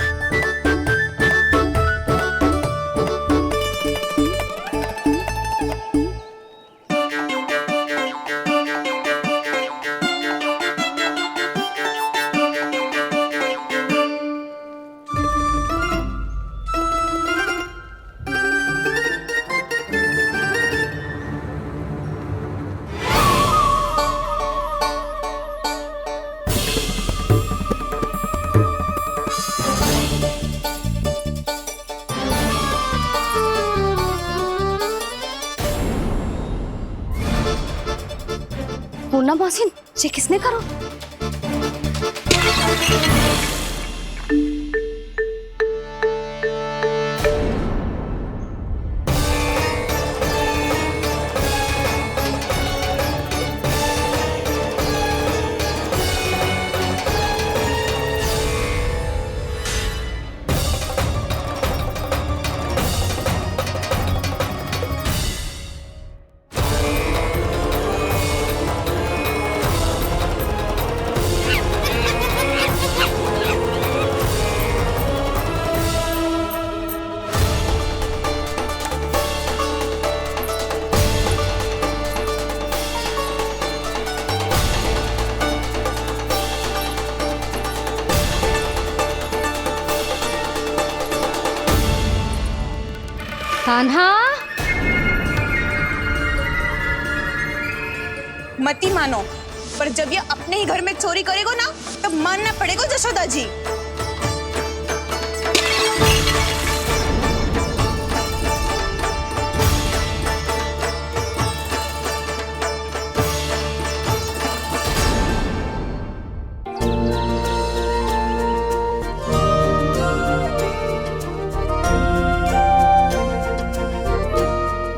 पूर्णा मौसी, ये किसने करो? कान्हा, मती मानो, पर जब ये अपने ही घर में चोरी करेगा ना, तब मानना पड़ेगा जशोदा जी।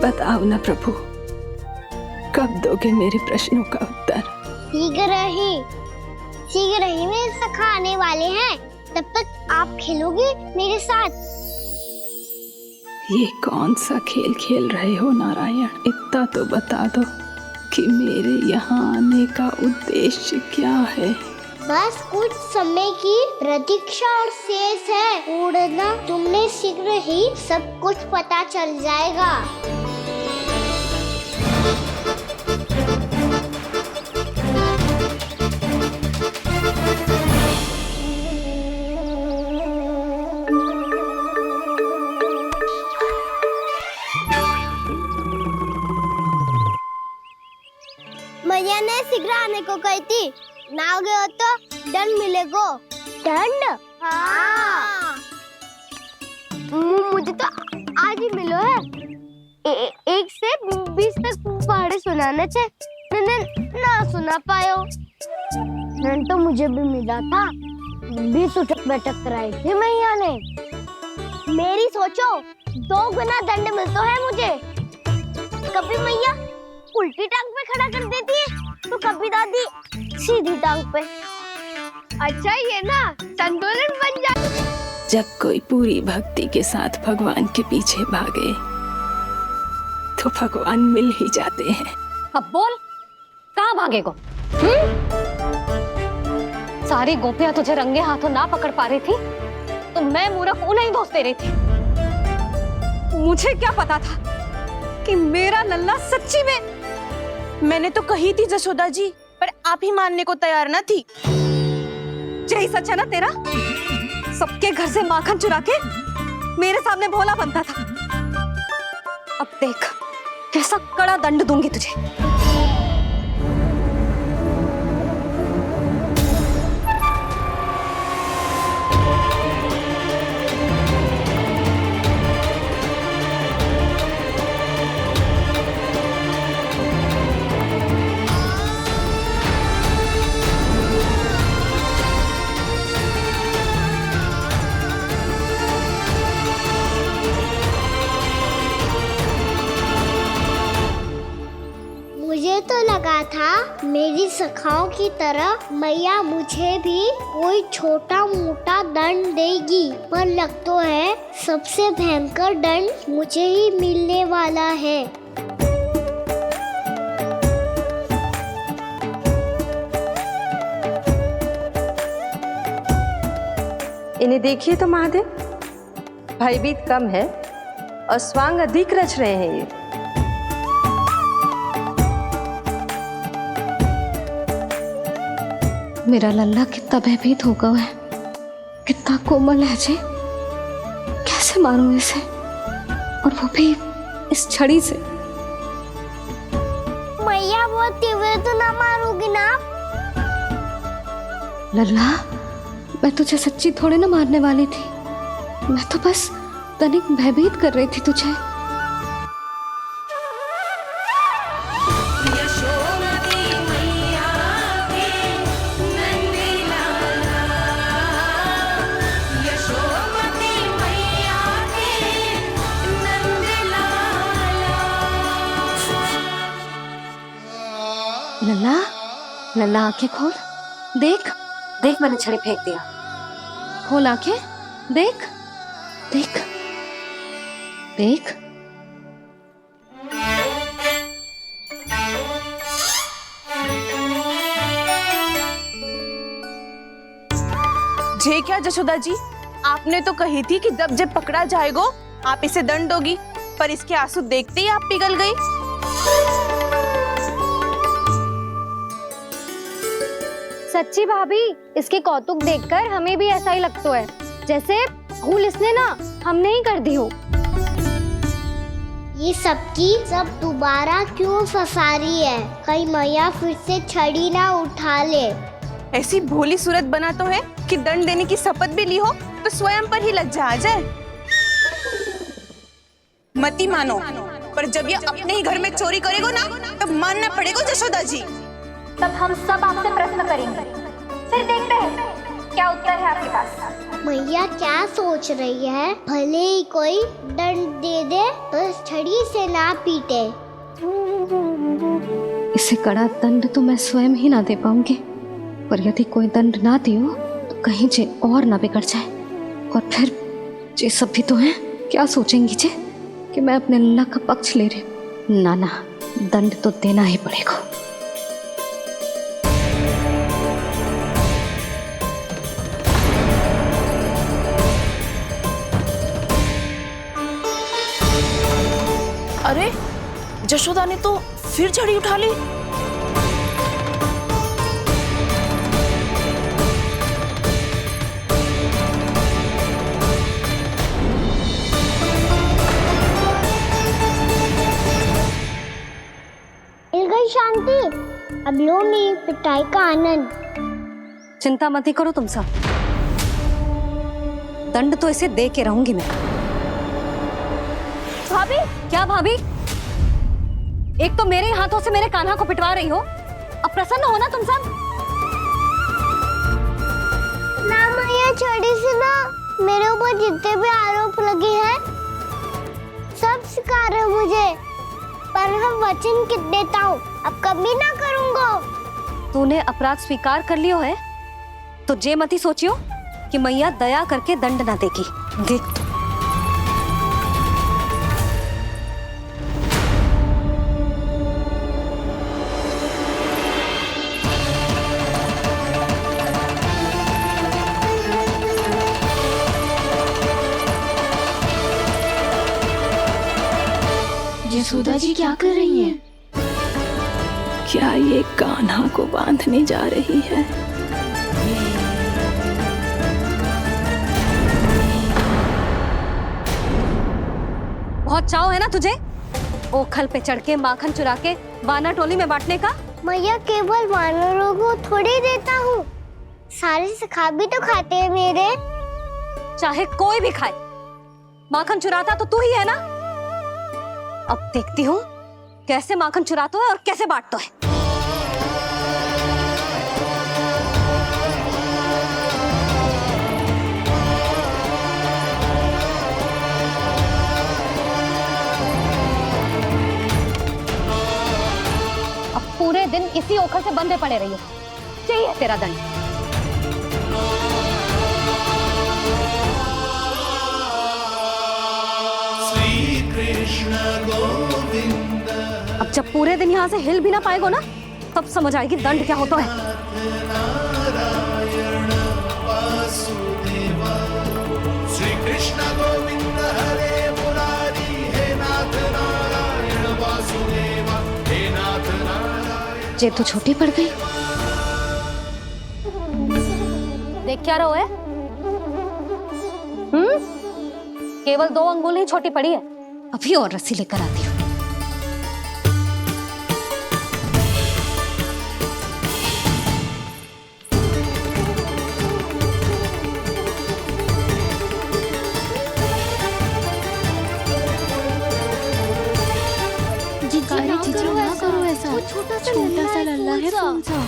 बताओ ना प्रभु, कब दोगे मेरे प्रश्नों का उत्तर? शीघ्र ही मेरे सखा आने वाले हैं, तब तक आप खेलोगे मेरे साथ। ये कौन सा खेल खेल रहे हो नारायण? इतना तो बता दो कि मेरे यहाँ आने का उद्देश्य क्या है? बस कुछ समय की प्रतीक्षा और शेष है। उड़ना, तुमने शीघ्र ही सब कुछ पता चल जाएगा। मैया ने शीघ्र आने को कही थी, ना हो गए तो दंड मिलेगा। दंड? हाँ। मुझे तो आज ही मिलो है। 1 से 20 तक पहाड़े सुनाने थे, ना सुना पायो। दंड तो मुझे भी मिला था, 20 उठक बैठक कराई थी मैया ने। मेरी सोचो, 2 गुना दंड मिलता है मुझे। कभी मैया उल्टी टांग पे खड़ा कर देती है, तो कभी दादी सीधी टांग पे। अच्छा ये ना संतुलन बन जाता। जब कोई पूरी भक्ति के साथ भगवान के पीछे भागे तो भगवान मिल ही जाते हैं। अब बोल, कहाँ भागेगो? सारी गोपियां तुझे रंगे हाथों ना पकड़ पा रही थी, तो मैं मूर्ख उन्हें दोष दे रही थी। मुझे क्या पता था कि मेरा लल्ला सच्ची में। मैंने तो कही थी जशोदा जी, पर आप ही मानने को तैयार न थी। यही सच है ना तेरा? सबके घर से माखन चुरा के मेरे सामने भोला बनता था। अब देख कैसा कड़ा दंड दूंगी तुझे। था मेरी सखाओं की तरह मैया मुझे भी कोई छोटा मोटा दंड देगी, पर लग तो है सबसे भयंकर दंड मुझे ही मिलने वाला है। इन्हें देखिए तो महादेव, भयभीत कम है और स्वांग अधिक रच रहे हैं ये। मेरा लल्ला कितना भयभीत होगा है, कितना कोमल है जी। कैसे मारूं इसे, और वो भी इस छड़ी से। मैया बहुत तीव्र तो ना मारोगी ना? लल्ला, मैं तुझे सच्ची थोड़े ना मारने वाली थी, मैं तो बस तनिक भयभीत कर रही थी तुझे। लल्ला, लल्ला आंखें खोल, देख देख मैंने छड़ी फेंक दिया। खोल आंखें, देख देख देख। जे क्या जशोदा जी, आपने तो कही थी कि जब पकड़ा जाएगा आप इसे दंड दोगी, पर इसके आंसू देखते ही आप पिघल गई। सच्ची भाभी, इसके कौतुक देखकर हमें भी ऐसा ही लगता है, जैसे भूल इसने ना हमने ही कर दी हो। ये सबकी सब दोबारा क्यों फंसा रही है? कहीं मैया फिर से छड़ी ना उठा ले। ऐसी भोली सूरत बना तो है कि दंड देने की शपथ भी ली हो तो स्वयं पर ही लज्जा आ जाए। मती मानो, पर जब ये अपने ही घर में चोरी करेगा ना, तब मानना पड़ेगा जशोदा जी। तब हम सब आपसे प्रश्न करेंगे, फिर देखते हैं क्या उत्तर है आपके पास। मैया क्या सोच रही है? भले ही कोई दंड दे दे, बस छड़ी से ना पीटे। इसे कड़ा दंड तो मैं स्वयं ही ना दे पाऊंगी, पर यदि कोई दंड ना दियो तो कहीं जे और ना बिगड़ जाए, और फिर जे सब भी तो हैं, क्या सोचेंगी जे कि मैं अपने लल्ला का पक्ष ले रही हूँ। ना ना, दंड तो देना ही पड़ेगा। अरे जशोदा ने तो फिर छड़ी उठा ली। मिल गई शांति, अब लो मेरी पिटाई का आनंद। चिंता मत ही करो तुम सब, दंड तो इसे दे के रहूंगी मैं। भाभी, क्या भाभी? एक तो मेरे हाथों से मेरे कान्हा को पिटवा रही हो, अब प्रसन्न हो ना तुम सब? ना मैया, छड़ी से ना मेरे ऊपर जितने भी आरोप लगे हैं सब स्वीकार है मुझे, पर मैं वचन कित देता हूँ, अब कभी ना करूँगा। तूने अपराध स्वीकार कर लियो है तो जे मती सोचियो कि मैया दया करके दंड ना देगी। देख, यशोदा जी क्या कर रही हैं? क्या ये कान्हा को बांधने जा रही है? बहुत चाव है ना तुझे ओखल पे चढ़ के माखन चुरा के वानर टोली में बांटने का? मैया, केवल वानरों को थोड़ी देता हूँ, सारे सखा भी तो खाते हैं मेरे। चाहे कोई भी खाए, माखन चुराता तो तू ही है ना। अब देखती हूँ कैसे माखन चुराता है और कैसे बांटता है। अब पूरे पूरे दिन इसी ओखर से बंधे पड़े रहिए। चाहिए तेरा दंड। श्री कृष्ण गोविंद। अब जब पूरे दिन यहाँ से हिल भी ना पाएगो ना, तब समझ आएगी दंड क्या होता है। श्री कृष्ण गोविंद हरे मुरारी, हे नाथ नारायण वासुदेव, हे नाथ नारायण। जे तो छोटी पड़ गई। देख क्या रहो है? केवल 2 अंगुल ही छोटी पड़ी है। अभी और रस्सी लेकर आती हूँ। ना करो ऐसा। छोटा सा लल्ला है फूल सा।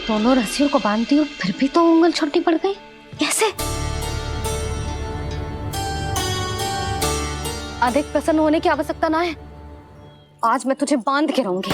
दोनों रस्सियों को बांधती हूँ, फिर भी तो उंगल छोटी पड़ गई। कैसे? अधिक प्रसन्न होने की आवश्यकता ना है। आज मैं तुझे बांध के रहूंगी।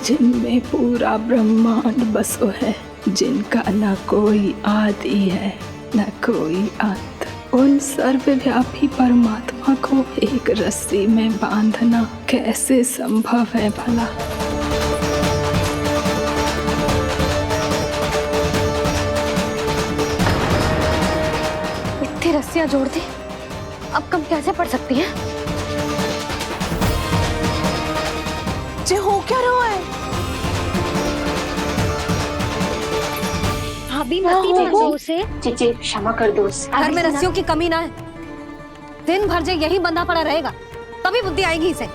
जिनमें पूरा ब्रह्मांड बसो है, जिनका न कोई आदि है न कोई अंत, उन सर्वव्यापी परमात्मा को एक रस्सी में बांधना कैसे संभव है भला? इतनी रस्सियां जोड़ दी, अब कम कैसे पड़ सकती हैं? जे हो क्या रहा है? भाभी मती भेजो उसे। जी क्षमा कर दो उसे। घर में रस्सियों की कमी ना है। दिन भर जे यही बंधा पड़ा रहेगा, तभी बुद्धि आएगी इसे।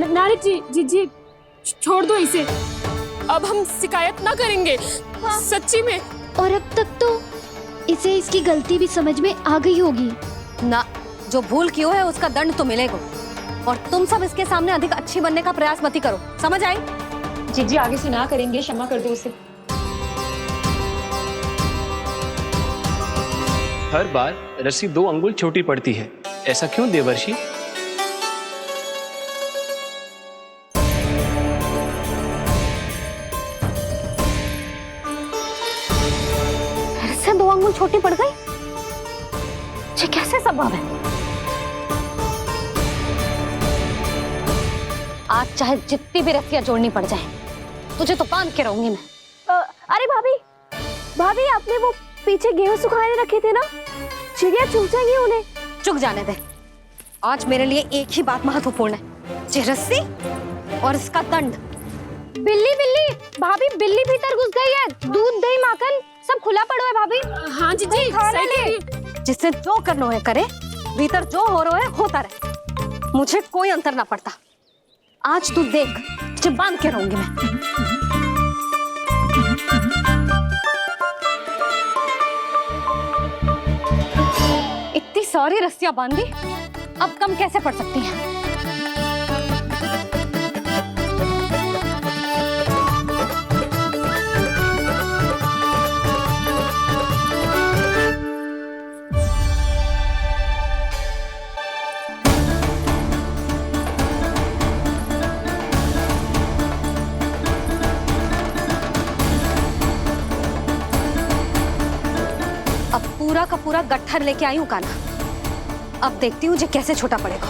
नारी जी छोड़ दो इसे। अब हम शिकायत ना करेंगे। सच्ची में। और अब तक तो इसे इसकी गलती भी समझ में आ गई होगी ना। जो भूल किया है उसका दंड तो मिलेगा। और तुम सब इसके सामने अधिक अच्छी बनने का प्रयास मत करो, समझ आई? जी आगे से ना करेंगे, क्षमा कर दो उसे। हर बार रस्सी 2 अंगुल छोटी पड़ती है, ऐसा क्यों देवर्षि? फिर से 2 अंगुल छोटी पड़ गई? ये कैसे संभव है? आज चाहे जितनी भी रस्सियां जोड़नी पड़ जाए, तुझे तो बांध के रहूंगी मैं। अरे भाभी आपने वो पीछे गेहूं सुखाने रखे थे ना, चिड़िया चुग जाएंगी उन्हें। चुग जाने दे। आज मेरे लिए एक ही बात महत्वपूर्ण है, ये रस्सी और इसका दंड। बिल्ली भाभी, बिल्ली भीतर घुस गई है। दूध दही माखन सब खुला पड़ा है भाभी। हाँ जी सही। जिससे जो करना है करे, भीतर जो हो रहा है होता रहे, मुझे कोई अंतर ना पड़ता। आज तू देख, तुझे बांध के रहूंगी मैं। इतनी सारी रस्सियां बांधी, अब कम कैसे पड़ सकती हैं? अब पूरा का पूरा गट्ठर लेके आई हूं काना। अब देखती हूँ जे कैसे छोटा पड़ेगा।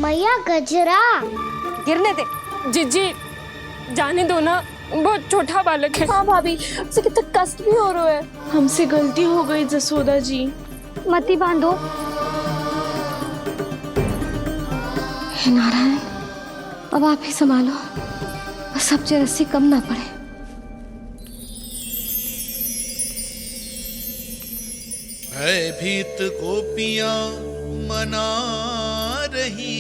मैया मैया गजरा। गिरने दे। जीजी जाने दो ना, बहुत छोटा बालक है। हाँ भाभी, उसे कितना कष्ट भी हो रहा है। हमसे गलती हो गई जसोदा जी। मती बांधो। हे नारायण, अब आप ही संभालो, बस सब रस्सी कम ना पड़े। भयभीत गोपियां मना रही,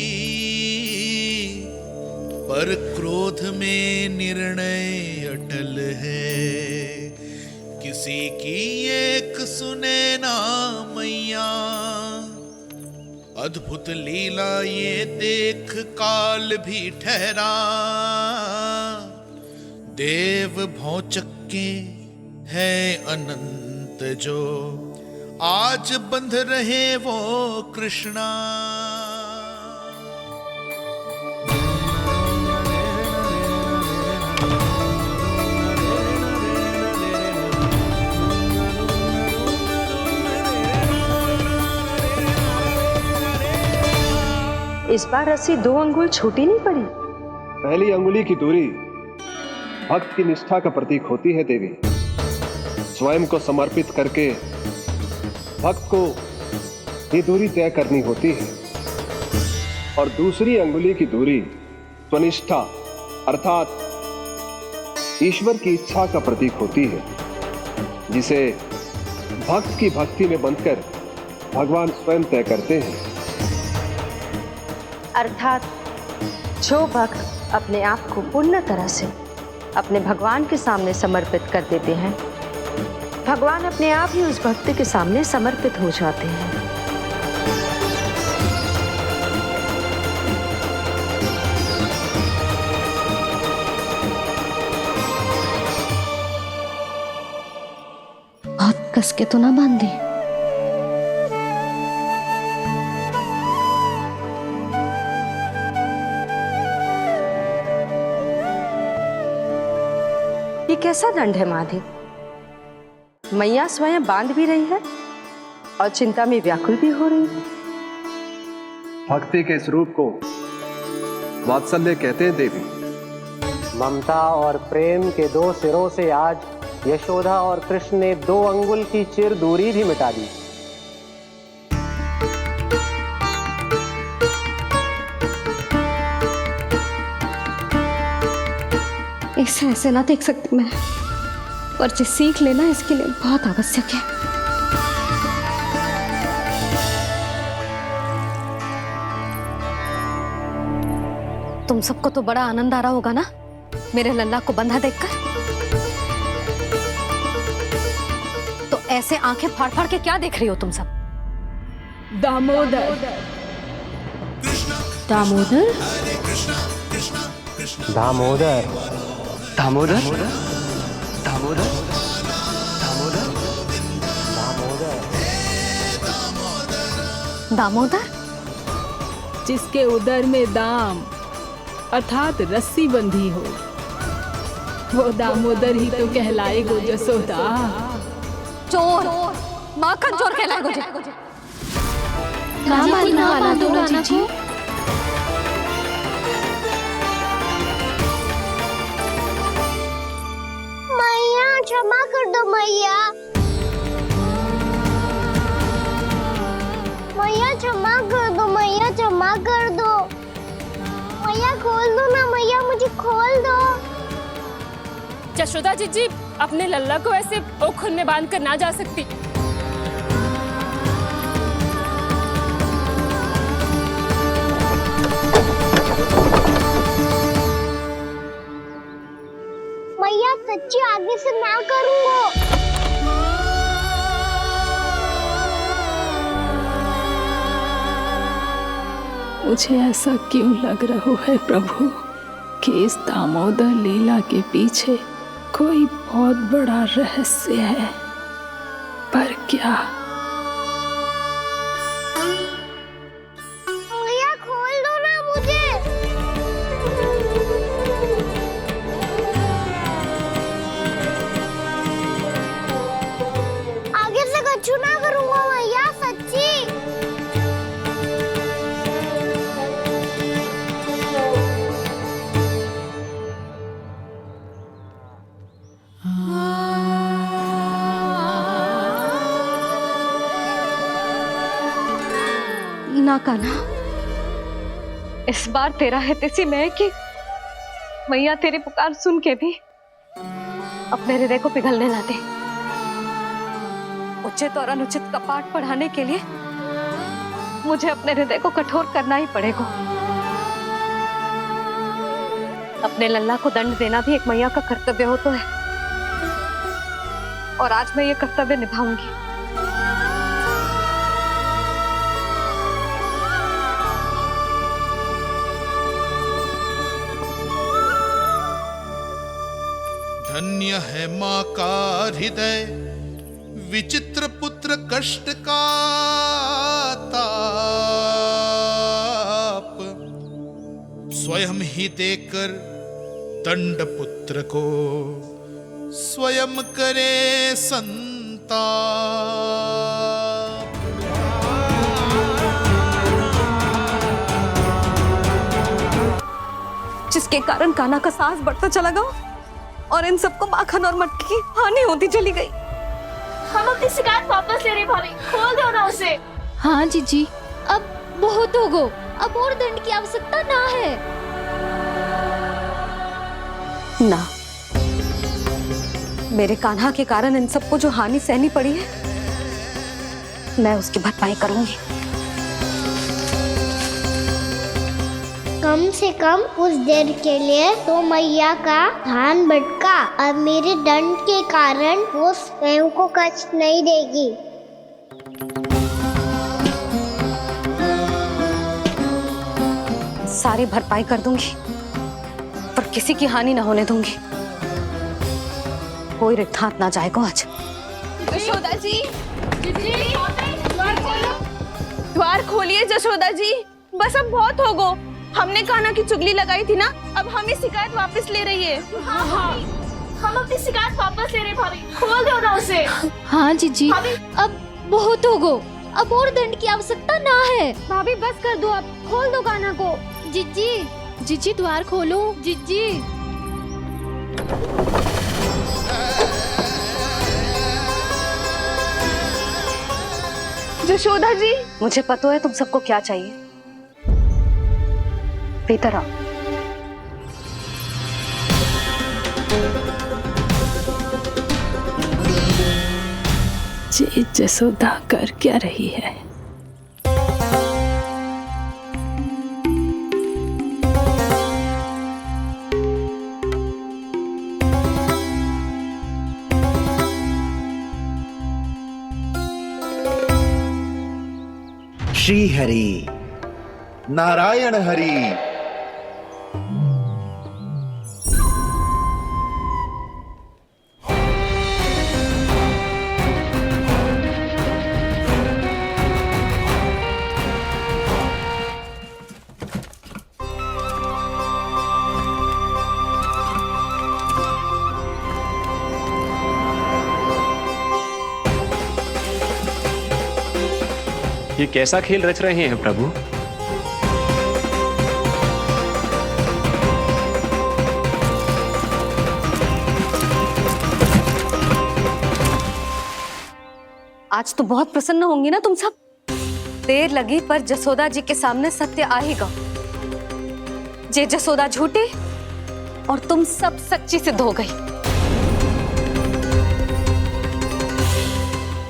पर क्रोध में निर्णय अटल है। किसी की एक सुने ना मैया, अद्भुत लीला ये देख काल भी ठहरा। देव भौचक्के है अनंत जो, आज बंध रहे वो कृष्णा। इस बार रस्सी 2 अंगुल छोटी नहीं पड़ी। पहली अंगुली की दूरी भक्त की निष्ठा का प्रतीक होती है देवी। स्वयं को समर्पित करके भक्त को ये दूरी तय करनी होती है। और दूसरी अंगुली की दूरी स्वनिष्ठा अर्थात ईश्वर की इच्छा का प्रतीक होती है, जिसे भक्त की भक्ति में बंधकर भगवान स्वयं तय करते हैं। अर्थात जो भक्त अपने आप को पूर्ण तरह से अपने भगवान के सामने समर्पित कर देते हैं, भगवान अपने आप ही उस भक्त के सामने समर्पित हो जाते हैं। बहुत कस के तो ना बांधी। ये कैसा दंड है माधि? मैया स्वयं बांध भी रही है और चिंता में व्याकुल भी हो रही है। भक्ति के स्वरूप को वात्सल्य कहते हैं देवी। ममता और प्रेम के 2 सिरों से आज यशोदा और कृष्ण ने 2 अंगुल की चिर दूरी भी मिटा दी। इसे ऐसे ना देख सकती मैं, पर जो सीख लेना इसके लिए बहुत आवश्यक है। तुम सबको तो बड़ा आनंद आ रहा होगा ना मेरे लल्ला को बंधा देखकर। तो ऐसे आंखें फाड़ फाड़ के क्या देख रही हो तुम सब? दामोदर। दामोदर? दामोदर। दामोदर? दामोदर? दामोदर? जिसके उदर में दाम अर्थात रस्सी बंधी हो, वो दामोदर ही तो कहलाएगो जसोदा। चोर, माखन चोर कहलाएगो जे। ना मानना वाला दो जीजी। मैया क्षमा कर दो मैया। मैया क्षमा कर दो, मैया क्षमा कर दो। मैया खोल दो ना मैया, मुझे खोल दो। यशोदा जीजी अपने लल्ला को ऐसे ओखर में बांध कर ना जा सकती। मैया सच्ची आगे से ना करूंगा। मुझे ऐसा क्यों लग रहा है प्रभु कि इस दामोदर लीला के पीछे कोई बहुत बड़ा रहस्य है, पर क्या? मैया खोल दो ना मुझे। आगे से कछु ना करूंगा मैया, सच्ची। ना कान्हा, इस बार तेरा हित इसी में है कि मैया तेरी पुकार सुन के भी अपने हृदय को पिघलने ना दे। उचित और अनुचित का पाठ पढ़ाने के लिए मुझे अपने हृदय को कठोर करना ही पड़ेगा। अपने लल्ला को दंड देना भी एक मैया का कर्तव्य हो तो है, और आज मैं ये कर्तव्य निभाऊंगी। धन्य है माँ का हृदय, विचित्र पुत्र कष्ट का ताप, स्वयं ही देकर दंड पुत्र को स्वयं करे संताप। जिसके कारण कान्हा का साहस बढ़ता चला गया और इन सबको माखन और मटकी की हानि होती चली गई। हम अपनी शिकायत वापस ले रहे भाभी, खोल दो ना उसे। हाँ जीजी, अब बहुत हो गो, अब और दंड की आवश्यकता ना है। ना, मेरे कान्हा के कारण इन सबको जो हानि सहनी पड़ी है, मैं उसकी भरपाई करूंगी। कम से कम कुछ देर के लिए तो मैया का ध्यान भटका और मेरे दंड के कारण वो स्वयं को कष्ट नहीं देगी। सारी भरपाई कर दूंगी, पर किसी की हानि न होने दूंगी। कोई रिक्त हाथ ना जाएगा आज। जशोदा जी, द्वार खोलिए जशोदा जी, बस अब बहुत हो गो। हमने कान्हा की चुगली लगाई थी ना, अब हमें शिकायत वापस ले रही है। हाँ, हम अपनी शिकायत वापस ले रहे भाभी, खोल दो ना उसे। हाँ जीजी, अब बहुत हो गो, अब और दंड की आवश्यकता ना है। भाभी बस कर दो, अब खोल दो कान्हा को। जीजी, जीजी द्वार खोलो, जीजी। जशोदा जी, मुझे पता है तुम सबको क्या चाहिए। भीतर आओ। जी जसोदा कर क्या रही है? श्री हरि, नारायण हरि। ये कैसा खेल रच रहे हैं प्रभु? आज तो बहुत प्रसन्न होंगी ना तुम सब। देर लगी पर जसोदा जी के सामने सत्य आएगा। जे जसोदा झूठी और तुम सब सच्ची सिद्ध हो गई।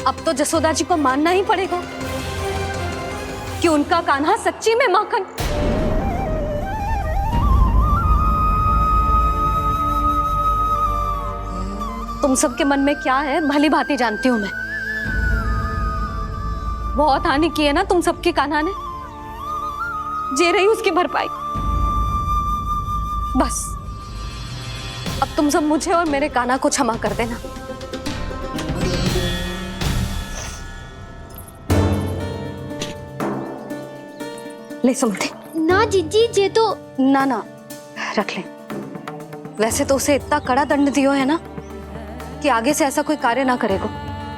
अब तो जसोदा जी को मानना ही पड़ेगा कि उनका कान्हा सच्ची में माखन। तुम सबके मन में क्या है भली भांति जानती हूं मैं। बहुत हानि की है ना तुम सबके कान्हा ने, जे रही उसकी भरपाई। बस अब तुम सब मुझे और मेरे कान्हा को क्षमा कर देना। ले सुमति। ना जीजी, जे तो ना ना रख ले। वैसे तो उसे इतना कड़ा दंड दियो है ना कि आगे से ऐसा कोई कार्य ना करेगा,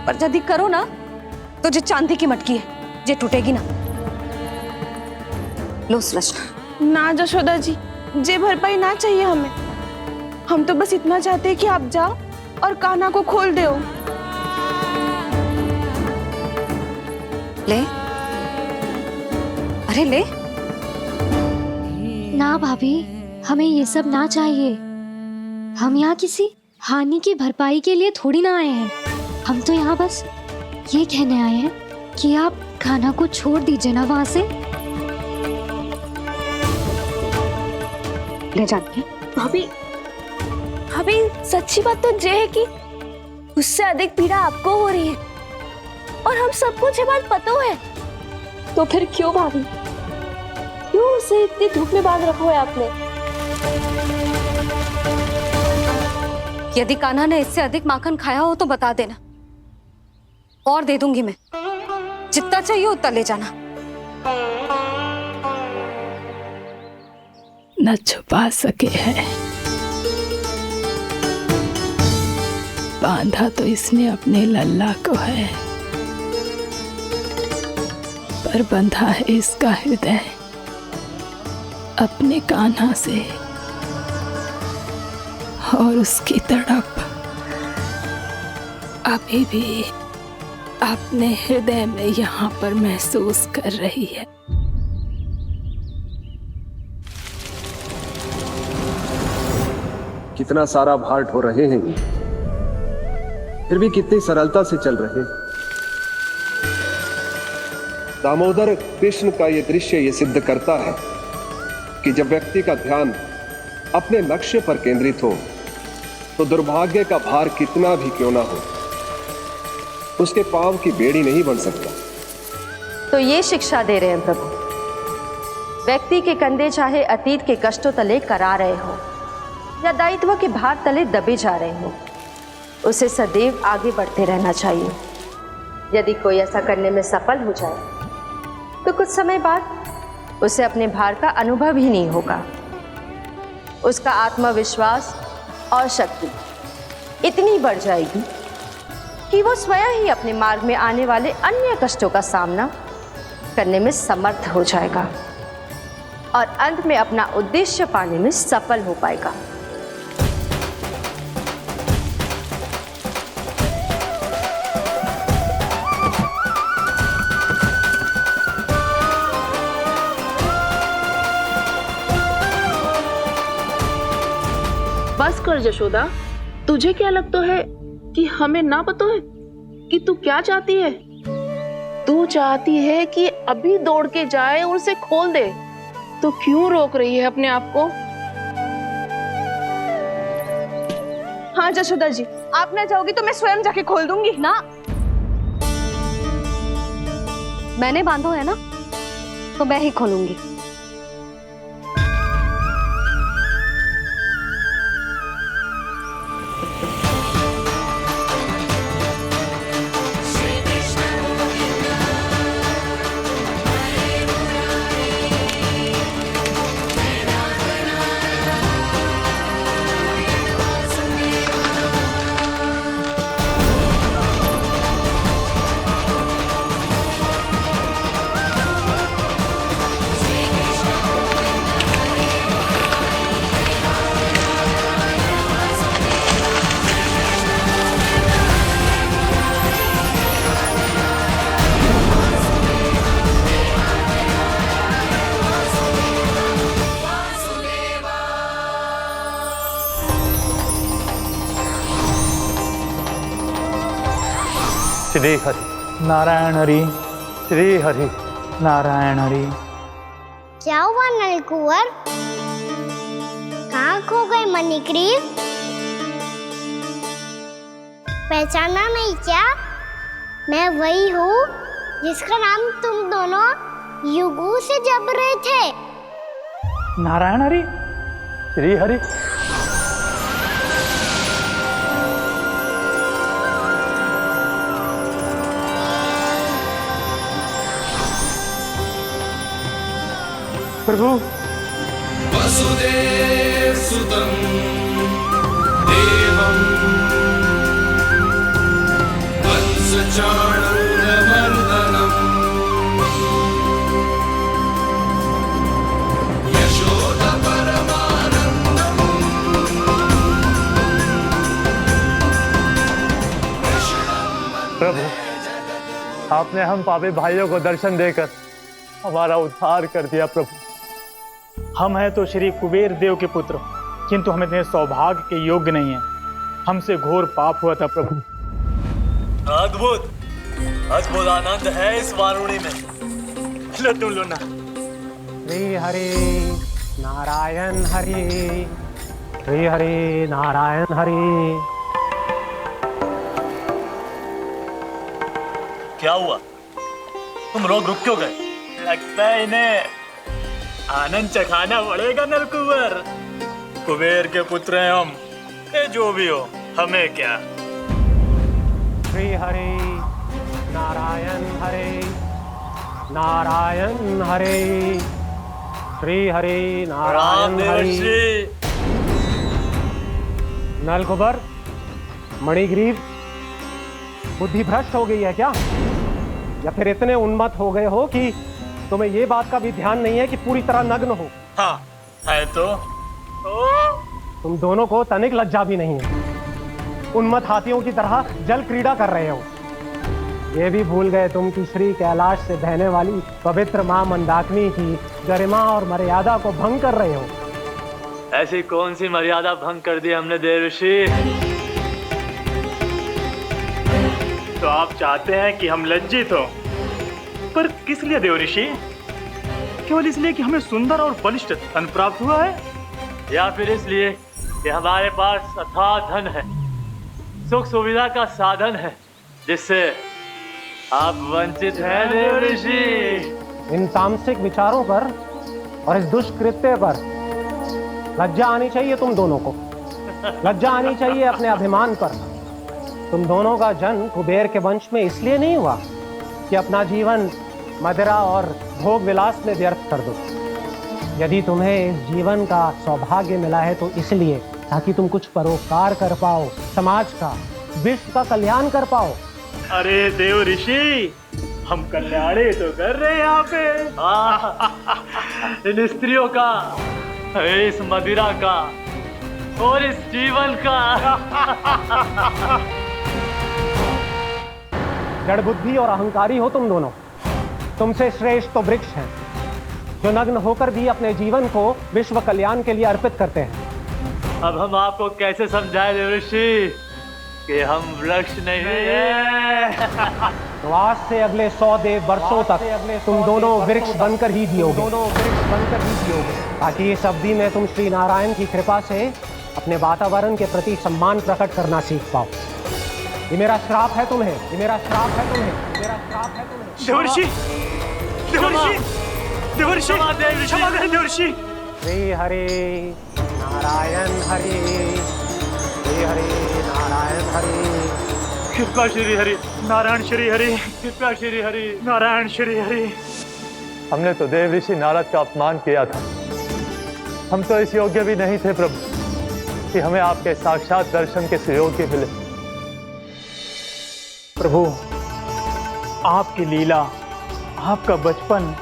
पर यदि करो ना तो जो चांदी की मटकी है जे टूटेगी ना। लो सृष्टि। ना जशोदा जी, जे भरपाई ना चाहिए हमें। हम तो बस इतना चाहते हैं कि आप जाओ और कान्हा को खोल दो। ले अरे ले। ना भाभी, हमें ये सब ना चाहिए। हम यहाँ किसी हानि की भरपाई के लिए थोड़ी ना आए हैं। हम तो यहाँ बस ये कहने आए हैं कि आप खाना को छोड़ दीजिए ना वहां से। ले जाती है। भाभी, भाभी सच्ची बात तो ये है कि उससे अधिक पीड़ा आपको हो रही है और हम सबको ये बात पता है। तो फिर क्यों भाभी, क्यों उसे इतनी धूप में बांध रखा है आपने? यदि कान्हा ने इससे अधिक माखन खाया हो तो बता देना, और दे दूंगी मैं। जितना चाहिए उतना ले जाना। न छुपा सके है, बांधा तो इसने अपने लल्ला को है, पर बंधा है इसका हृदय अपने कान्हा से, और उसकी तड़प अभी भी अपने हृदय में यहाँ पर महसूस कर रही है। कितना सारा भार ढो रहे हैं, फिर भी कितनी सरलता से चल रहे हैं। दामोदर कृष्ण का यह दृश्य ये सिद्ध करता है कि जब व्यक्ति का ध्यान अपने लक्ष्य पर केंद्रित हो तो दुर्भाग्य का भार कितना भी क्यों ना हो, उसके पांव की बेड़ी नहीं बन सकता। तो ये शिक्षा दे रहे हैं प्रभु, व्यक्ति के कंधे चाहे अतीत के कष्टों तले करा रहे हो या दायित्व के भार तले दबे जा रहे हो, उसे सदैव आगे बढ़ते रहना चाहिए। यदि कोई ऐसा करने में सफल हो जाए तो कुछ समय बाद उसे अपने भार का अनुभव ही नहीं होगा। उसका आत्मविश्वास और शक्ति इतनी बढ़ जाएगी कि वो स्वयं ही अपने मार्ग में आने वाले अन्य कष्टों का सामना करने में समर्थ हो जाएगा और अंत में अपना उद्देश्य पाने में सफल हो पाएगा। बस कर यशोदा, तुझे क्या लगता है कि हमें ना पता है कि तू क्या चाहती है? तू चाहती है कि अभी दौड़ के जाए और उसे खोल दे, तो क्यों रोक रही है अपने आप को? हाँ यशोदा जी, आप ना चाहोगी तो मैं स्वयं जाके खोल दूंगी। ना, मैंने बांधो है ना, तो मैं ही खोलूंगी। श्री हरि नारायण हरि, श्री हरि नारायण हरि। क्या हुआ नलकुंवर? कहाँ खो गए मणिग्रीव? पहचाना नहीं क्या? मैं वही हूँ जिसका नाम तुम दोनों युगों से जप रहे थे। नारायण हरि, श्री हरि। प्रभु, वसुदेव सुतं देवं वंशचाणूरमर्दनम् यशोदा परमानन्दम् प्रभु, आपने हम पापी भाइयों को दर्शन देकर हमारा उद्धार कर दिया प्रभु। हम हैं तो श्री कुबेर देव के पुत्र, किंतु हम इतने सौभाग्य के योग्य नहीं हैं। हमसे घोर पाप हुआ था प्रभु। अद्भुत अद्भुत आनंद है इस वारुणी में। लो तुम लो ना। श्री हरि नारायण हरि, श्री हरि नारायण हरि। क्या हुआ? तुम लोग रुक क्यों गए? लगता है इन्हें आनंद चखाना पड़ेगा नलकुबर। कुबेर के पुत्र हैं हम, ये जो भी हो हमें क्या। श्री हरि नारायण हरि, नारायण हरि, श्री हरि नारायण हरि। नलकुबर, मणिग्रीव, बुद्धि भ्रष्ट हो गई है क्या? या फिर इतने उन्मत्त हो गए हो कि तुम्हें ये बात का भी ध्यान नहीं है कि पूरी तरह नग्न हो? हाँ है तो। तुम दोनों को तनिक लज्जा भी नहीं है। उन्मत्त हाथियों की तरह जल क्रीड़ा कर रहे हो। ये भी भूल गए तुम कि श्री कैलाश से बहने वाली पवित्र मां मंदाकिनी की गरिमा और मर्यादा को भंग कर रहे हो। ऐसी कौन सी मर्यादा भंग कर दी हमने देव ऋषि? तो आप चाहते हैं कि हम लज्जित हो, पर किस लिए देव ऋषि? केवल इसलिए कि हमें सुंदर और बलिष्ठ धन प्राप्त हुआ है, या फिर इसलिए कि हमारे पास अथाह धन है, सुख सुविधा का साधन है, जिससे आप वंचित हैं देव ऋषि? इन तामसिक विचारों पर और इस दुष्कृत्य पर लज्जा आनी चाहिए तुम दोनों को। लज्जा आनी चाहिए अपने अभिमान पर। तुम दोनों का जन्म कुबेर के वंश में इसलिए नहीं हुआ कि अपना जीवन मदिरा और भोग विलास में व्यर्थ कर दो। यदि तुम्हें इस जीवन का सौभाग्य मिला है तो इसलिए ताकि तुम कुछ परोपकार कर पाओ, समाज का, विश्व का कल्याण कर पाओ। अरे देव ऋषि, हम कल्याणी तो कर रहे हैं यहाँ पे। इन स्त्रियों का, इस मदिरा का और इस जीवन का। जड़ बुद्धि और अहंकारी हो तुम दोनों। तुमसे श्रेष्ठ तो वृक्ष हैं, जो नग्न होकर भी अपने जीवन को विश्व कल्याण के लिए अर्पित करते हैं। अब हम आपको कैसे समझाएं देव ऋषि कि हम वृक्ष नहीं हैं? तो आज से अगले 100 वर्षों तक तुम दोनों वृक्ष बनकर ही जियोगे, ताकि इस अवधि में तुम श्री नारायण की कृपा से अपने वातावरण के प्रति सम्मान प्रकट करना सीख पाओ। ये मेरा श्राप है तुम्हें, ये मेरा श्राप है तुम्हें, मेरा श्राप है तुम्हें। देवर्षि, देवर्षि, देवर्षि, क्षमा करें देवर्षि। श्री हरि नारायण हरि, श्री हरि नारायण हरि। कृपा श्री हरि नारायण, श्री हरि कृपा श्री हरि नारायण, श्री हरि। हमने तो देव ऋषि नारद का अपमान किया था। हम तो इस योग्य भी नहीं थे प्रभु कि हमें आपके साक्षात दर्शन के सुयोग्य मिले। प्रभु, आपकी लीला, आपका बचपन,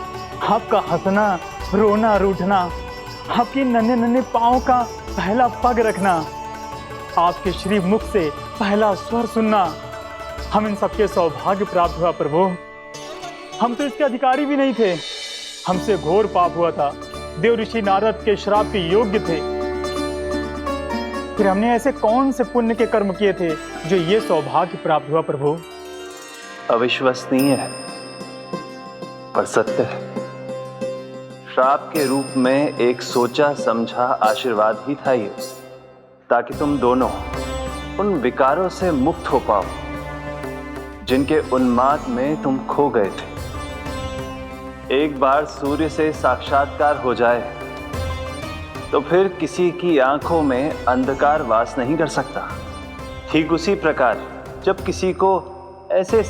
आपका हंसना, रोना, रूठना, आपकी नन्हे नन्हे पाँव का पहला पग रखना, आपके श्री मुख से पहला स्वर सुनना, हम इन सबके सौभाग्य प्राप्त हुआ प्रभु। हम तो इसके अधिकारी भी नहीं थे। हमसे घोर पाप हुआ था, देव ऋषि नारद के श्राप के योग्य थे। फिर हमने ऐसे कौन से पुण्य के कर्म किए थे जो ये सौभाग्य प्राप्त हुआ प्रभु? अविश्वसनीय है पर सत्य है। श्राप के रूप में एक सोचा समझा आशीर्वाद ही था ये, ताकि तुम दोनों उन विकारों से मुक्त हो पाओ जिनके उन्माद में तुम खो गए थे। एक बार सूर्य से साक्षात्कार हो जाए तो फिर किसी की आंखों में अंधकार वास नहीं कर सकता। ठीक उसी प्रकार जब किसी को ऐसे